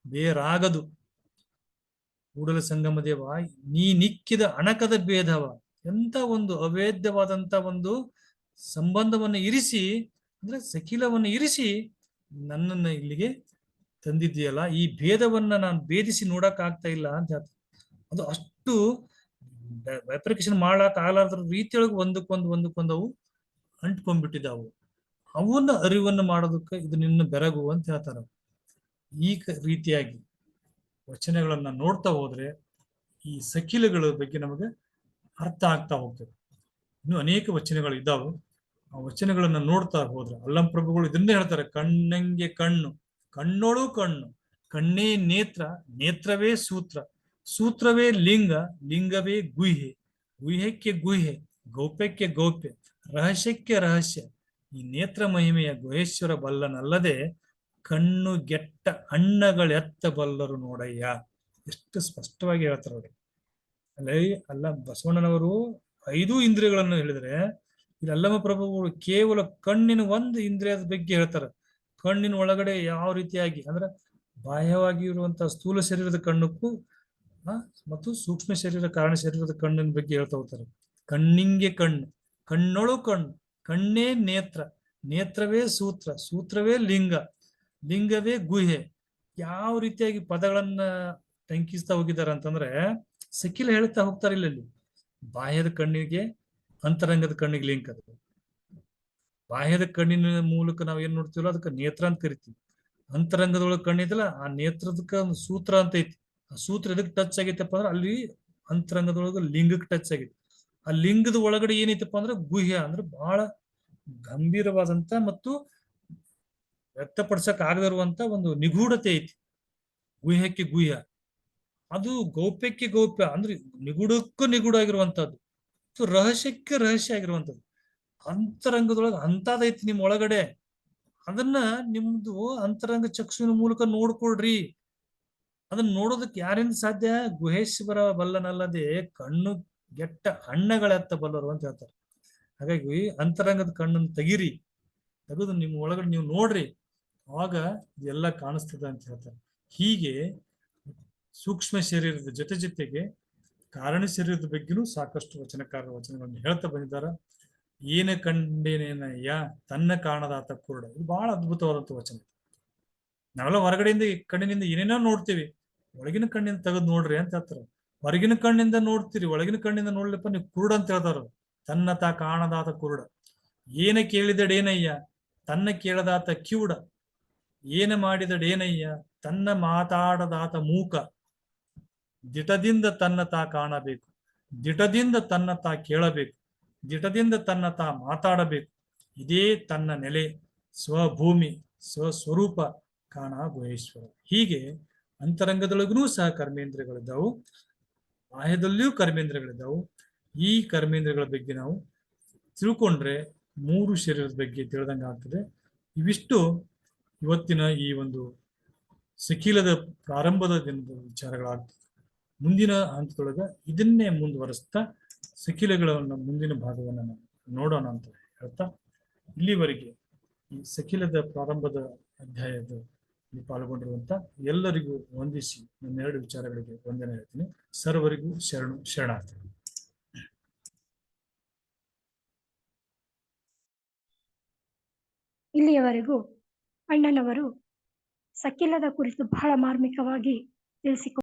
ಬೇರಾಗದು. ಕೂಡಲ ಸಂಗಮ ದೇವ, ನೀ ನಿಕ್ಕಿದ ಅಣಕದ ಭೇದವ. ಎಂತ ಒಂದು ಅವೇದ್ಯವಾದಂತ ಒಂದು ಸಂಬಂಧವನ್ನು ಇರಿಸಿ, ಅಂದ್ರೆ ಸಕಿಲವನ್ನು ಇರಿಸಿ ನನ್ನನ್ನ ಇಲ್ಲಿಗೆ ತಂದಿದ್ದೀಯಲ್ಲ, ಈ ಭೇದವನ್ನ ನಾನು ಭೇದಿಸಿ ನೋಡಕ್ ಆಗ್ತಾ ಇಲ್ಲ ಅಂತ ಹೇಳ್ತಾರೆ. ಅದು ಅಷ್ಟು ವೈಪ್ರಿಕೇಶನ್ ಮಾಡಕ್ ಆಗ್ಲಾರ್ದ್ರ ರೀತಿಯೊಳಗೆ ಒಂದಕ್ಕೊಂದು ಅಂಟ್ಕೊಂಡ್ಬಿಟ್ಟಿದ್ದಾವು. ಅವನ್ನ ಅರಿವನ್ನು ಮಾಡೋದಕ್ಕೆ ಇದು ನಿನ್ನ ಬೆರಗು ಅಂತ ಹೇಳ್ತಾರೆ. ಈ ರೀತಿಯಾಗಿ ವಚನಗಳನ್ನ ನೋಡ್ತಾ ಹೋದ್ರೆ ಈ ಸಕಿಲಗಳ ಬಗ್ಗೆ ನಮಗೆ ಅರ್ಥ ಆಗ್ತಾ ಹೋಗ್ತದೆ. ಇನ್ನು ಅನೇಕ ವಚನಗಳು ಇದ್ದಾವೆ. ಆ ವಚನಗಳನ್ನ ನೋಡ್ತಾ ಹೋದ್ರೆ ಅಲ್ಲಂ ಪ್ರಭುಗಳು ಇದನ್ನೇ ಹೇಳ್ತಾರೆ, ಕಣ್ಣಂಗೆ ಕಣ್ಣು, ಕಣ್ಣೋಳು ಕಣ್ಣು, ಕಣ್ಣೇ ನೇತ್ರ, ನೇತ್ರವೇ ಸೂತ್ರ, ಸೂತ್ರವೇ ಲಿಂಗ, ಲಿಂಗವೇ ಗುಹ್ಯೆ, ಗುಹ್ಯಕ್ಕೆ ಗುಹ್ಯೆ, ಗೌಪ್ಯಕ್ಕೆ ಗೌಪ್ಯ, ರಹಸ್ಯಕ್ಕೆ ರಹಸ್ಯ. ಈ ನೇತ್ರ ಮಹಿಮೆಯ ಗುಹೇಶ್ವರ ಬಲ್ಲನಲ್ಲದೆ ಕಣ್ಣು ಗೆಟ್ಟ ಅಣ್ಣಗಳೆತ್ತ ಬಲ್ಲರು ನೋಡಯ್ಯ. ಎಷ್ಟು ಸ್ಪಷ್ಟವಾಗಿ ಹೇಳ್ತಾರೆ ನೋಡಿ. ಅಲ್ಲ ಬಸವಣ್ಣನವರು 5 ಇಂದ್ರಿಯಗಳನ್ನು ಹೇಳಿದ್ರೆ, ಇಲ್ಲಿ ಅಲ್ಲಮ ಪ್ರಭುಗಳು ಕೇವಲ ಕಣ್ಣಿನ ಒಂದು ಇಂದ್ರಿಯದ ಬಗ್ಗೆ ಹೇಳ್ತಾರೆ. ಕಣ್ಣಿನ ಒಳಗಡೆ ಯಾವ ರೀತಿಯಾಗಿ ಅಂದ್ರೆ ಬಾಹ್ಯವಾಗಿ ಇರುವಂತಹ ಸ್ಥೂಲ ಶರೀರದ ಕಣ್ಣಕ್ಕೂ ಮತ್ತು ಸೂಕ್ಷ್ಮ ಶರೀರ ಕಾರಣ ಶರೀರದ ಕಣ್ಣಿನ ಬಗ್ಗೆ ಹೇಳ್ತಾ ಹೋಗ್ತಾರೆ. ಕಣ್ಣಿಂಗೆ ಕಣ್ಣು, ಕಣ್ಣೊಳು ಕಣ್ಣು, ಕಣ್ಣೇ ನೇತ್ರ, ನೇತ್ರವೇ ಸೂತ್ರ, ಸೂತ್ರವೇ ಲಿಂಗ, ಲಿಂಗವೇ ಗುಹೆ. ಯಾವ ರೀತಿಯಾಗಿ ಪದಗಳನ್ನ ಟಂಕಿಸ್ತಾ ಹೋಗಿದ್ದಾರೆ ಅಂತಂದ್ರೆ ಸಕಿಲ ಹೇಳ್ತಾ ಹೋಗ್ತಾರೆ. ಇಲ್ಲಿ ಬಾಹ್ಯದ ಕಣ್ಣಿಗೆ ಅಂತರಂಗದ ಕಣ್ಣಿಗೆ ಲಿಂಕ್ ಅದು. ಬಾಹ್ಯದ ಕಣ್ಣಿನ ಮೂಲಕ ನಾವ್ ಏನ್ ನೋಡ್ತೀವಲ್ಲ ಅದಕ್ಕೆ ನೇತ್ರ ಅಂತ ಕರಿತೀವಿ. ಅಂತರಂಗದೊಳಗೆ ಕಣ್ಣಿದಲ್ಲ, ಆ ನೇತ್ರದಕ್ಕ ಒಂದು ಸೂತ್ರ ಅಂತ ಐತಿ. ಆ ಸೂತ್ರ ಎದಕ್ ಟಚ್ ಆಗೈತಪ್ಪ ಅಂದ್ರೆ ಅಲ್ಲಿ ಅಂತರಂಗದೊಳಗೆ ಲಿಂಗಕ್ಕೆ ಟಚ್ ಆಗೈತಿ. ಆ ಲಿಂಗದ ಒಳಗಡೆ ಏನೈತಪ್ಪ ಅಂದ್ರೆ ಗುಹ್ಯ, ಅಂದ್ರೆ ಬಹಳ ಗಂಭೀರವಾದಂತ ಮತ್ತು ವ್ಯಕ್ತಪಡಿಸಕ್ ಆಗದಿರುವಂತ ಒಂದು ನಿಗೂಢತೆ ಐತಿ. ಗುಹ್ಯಕ್ಕೆ ಗುಹ್ಯ, ಅದು ಗೌಪ್ಯಕ್ಕೆ ಗೌಪ್ಯ ಅಂದ್ರೆ ನಿಗೂಢಕ್ಕೂ ನಿಗೂಢ ಆಗಿರುವಂತದ್ದು, ರಹಸ್ಯಕ್ಕೆ ರಹಸ್ಯ ಆಗಿರುವಂತದ್ದು. ಅಂತರಂಗದೊಳಗೆ ಅಂತದೈತಿ ನಿಮ್ ಒಳಗಡೆ. ಅದನ್ನ ನಿಮ್ದು ಅಂತರಂಗ ಚಕ್ಷುವಿನ ಮೂಲಕ ನೋಡ್ಕೊಳ್ರಿ. ಅದನ್ನ ನೋಡೋದಕ್ಕೆ ಯಾರಿಂದ ಸಾಧ್ಯ? ಗುಹೇಶ್ವರ ಬಲ್ಲನಲ್ಲದೆ ಕಣ್ಣು ಗೆಟ್ಟ ಹಣ್ಣಗಳೆತ್ತ ಬಲ್ಲರು ಅಂತ ಹೇಳ್ತಾರೆ. ಹಾಗಾಗಿ ಅಂತರಂಗದ ಕಣ್ಣನ್ನು ತೆಗಿರಿ, ತೆಗೆದು ನಿಮ್ ಒಳಗಡೆ ನೀವು ನೋಡ್ರಿ, ಅವಾಗ ಇದೆಲ್ಲ ಕಾಣಿಸ್ತದೆ ಅಂತ ಹೇಳ್ತಾರೆ. ಹೀಗೆ ಸೂಕ್ಷ್ಮ ಶರೀರದ ಜೊತೆಗೆ ಕಾರಣ ಶರೀರದ ಬಗ್ಗೆನೂ ಸಾಕಷ್ಟು ವಚನಗಳನ್ನು ಹೇಳ್ತಾ ಬಂದಿದ್ದಾರೆ. ಏನ ಕಂಡೇನೇನಯ್ಯ ತನ್ನ ಕಾಣದಾತ ಕುರುಡ, ಇದು ಬಹಳ ಅದ್ಭುತವಾದಂತ ವಚನ. ನಾವೆಲ್ಲ ಹೊರಗಡೆಯಿಂದ ಈ ಕಣ್ಣಿನಿಂದ ಏನೇನೋ ನೋಡ್ತೀವಿ, ಒಳಗಿನ ಕಣ್ಣಿಂದ ತೆಗೆದು ನೋಡ್ರಿ ಅಂತ ಹೇಳ್ತಾರೆ. ಹೊರಗಿನ ಕಣ್ಣಿಂದ ನೋಡ್ತೀರಿ, ಒಳಗಿನ ಕಣ್ಣಿಂದ ನೋಡ್ಲಿಪ್ಪ ನೀವು ಕುರುಡ ಅಂತ ಹೇಳ್ತಾರ. ತನ್ನ ತಾ ಕಾಣದಾತ ಕುರುಡ. ಏನ ಕೇಳಿದಡೇನಯ್ಯ, ತನ್ನ ಕೇಳದಾತ ಕಿವುಡ. ಏನ ಮಾಡಿದಡೇನಯ್ಯ, ತನ್ನ ಮಾತಾಡದಾತ ಮೂಕ. ದಿಟದಿಂದ ತನ್ನ ತಾ ಕಾಣಬೇಕು, ದಿಟದಿಂದ ತನ್ನ ತಾ ಕೇಳಬೇಕು, ದಿಟದಿಂದ ತನ್ನ ತಾ ಮಾತಾಡಬೇಕು. ಇದೇ ತನ್ನ ನೆಲೆ, ಸ್ವಭೂಮಿ, ಸ್ವಸ್ವರೂಪ ಕಾಣ ಗುಹೇಶ್ವರ. ಹೀಗೆ ಅಂತರಂಗದೊಳಗೂ ಸಹ ಕರ್ಮೇಂದ್ರಗಳಿದ್ದಾವು, ಬಾಹ್ಯದಲ್ಲಿಯೂ ಕರ್ಮೇಂದ್ರಗಳಿದ್ದಾವು. ಈ ಕರ್ಮೇಂದ್ರಗಳ ಬಗ್ಗೆ ನಾವು ತಿಳ್ಕೊಂಡ್ರೆ ಮೂರು ಶರೀರದ ಬಗ್ಗೆ ತಿಳಿದಂಗೆ ಆಗ್ತದೆ. ಇವಿಷ್ಟು ಇವತ್ತಿನ ಈ ಒಂದು ಸಕೀಲದ ಪ್ರಾರಂಭದ ದಿನದ ವಿಚಾರಗಳಾಗ್ತದೆ. ಮುಂದಿನ ಹಂತದೊಳಗೆ ಇದನ್ನೇ ಮುಂದುವರಿಸ್ತಾ ಸಕಿಲಗಳನ್ನು ಮುಂದಿನ ಭಾಗವನ್ನು ನಾವು ನೋಡೋಣ ಅಂತ ಹೇಳ್ತಾ, ಇಲ್ಲಿವರೆಗೆ ಈ ಸಕಿಲದ ಪ್ರಾರಂಭದ ಅಧ್ಯಾಯದ ಪಾಲ್ಗೊಂಡಿರುವಂತ ಎಲ್ಲರಿಗೂ ವಂದಿಸಿ ನನ್ನೆರಡು ವಿಚಾರಗಳಿಗೆ ವಂದನೆ ಹೇಳ್ತೀನಿ. ಸರ್ವರಿಗೂ ಶರಣಾರ್ಥಿ. ಇಲ್ಲಿಯವರೆಗೂ ಅಣ್ಣನವರು ಸಕಿಲದ ಕುರಿತು ಬಹಳ ಮಾರ್ಮಿಕವಾಗಿ ತಿಳಿಸಿಕೊಟ್ಟರು.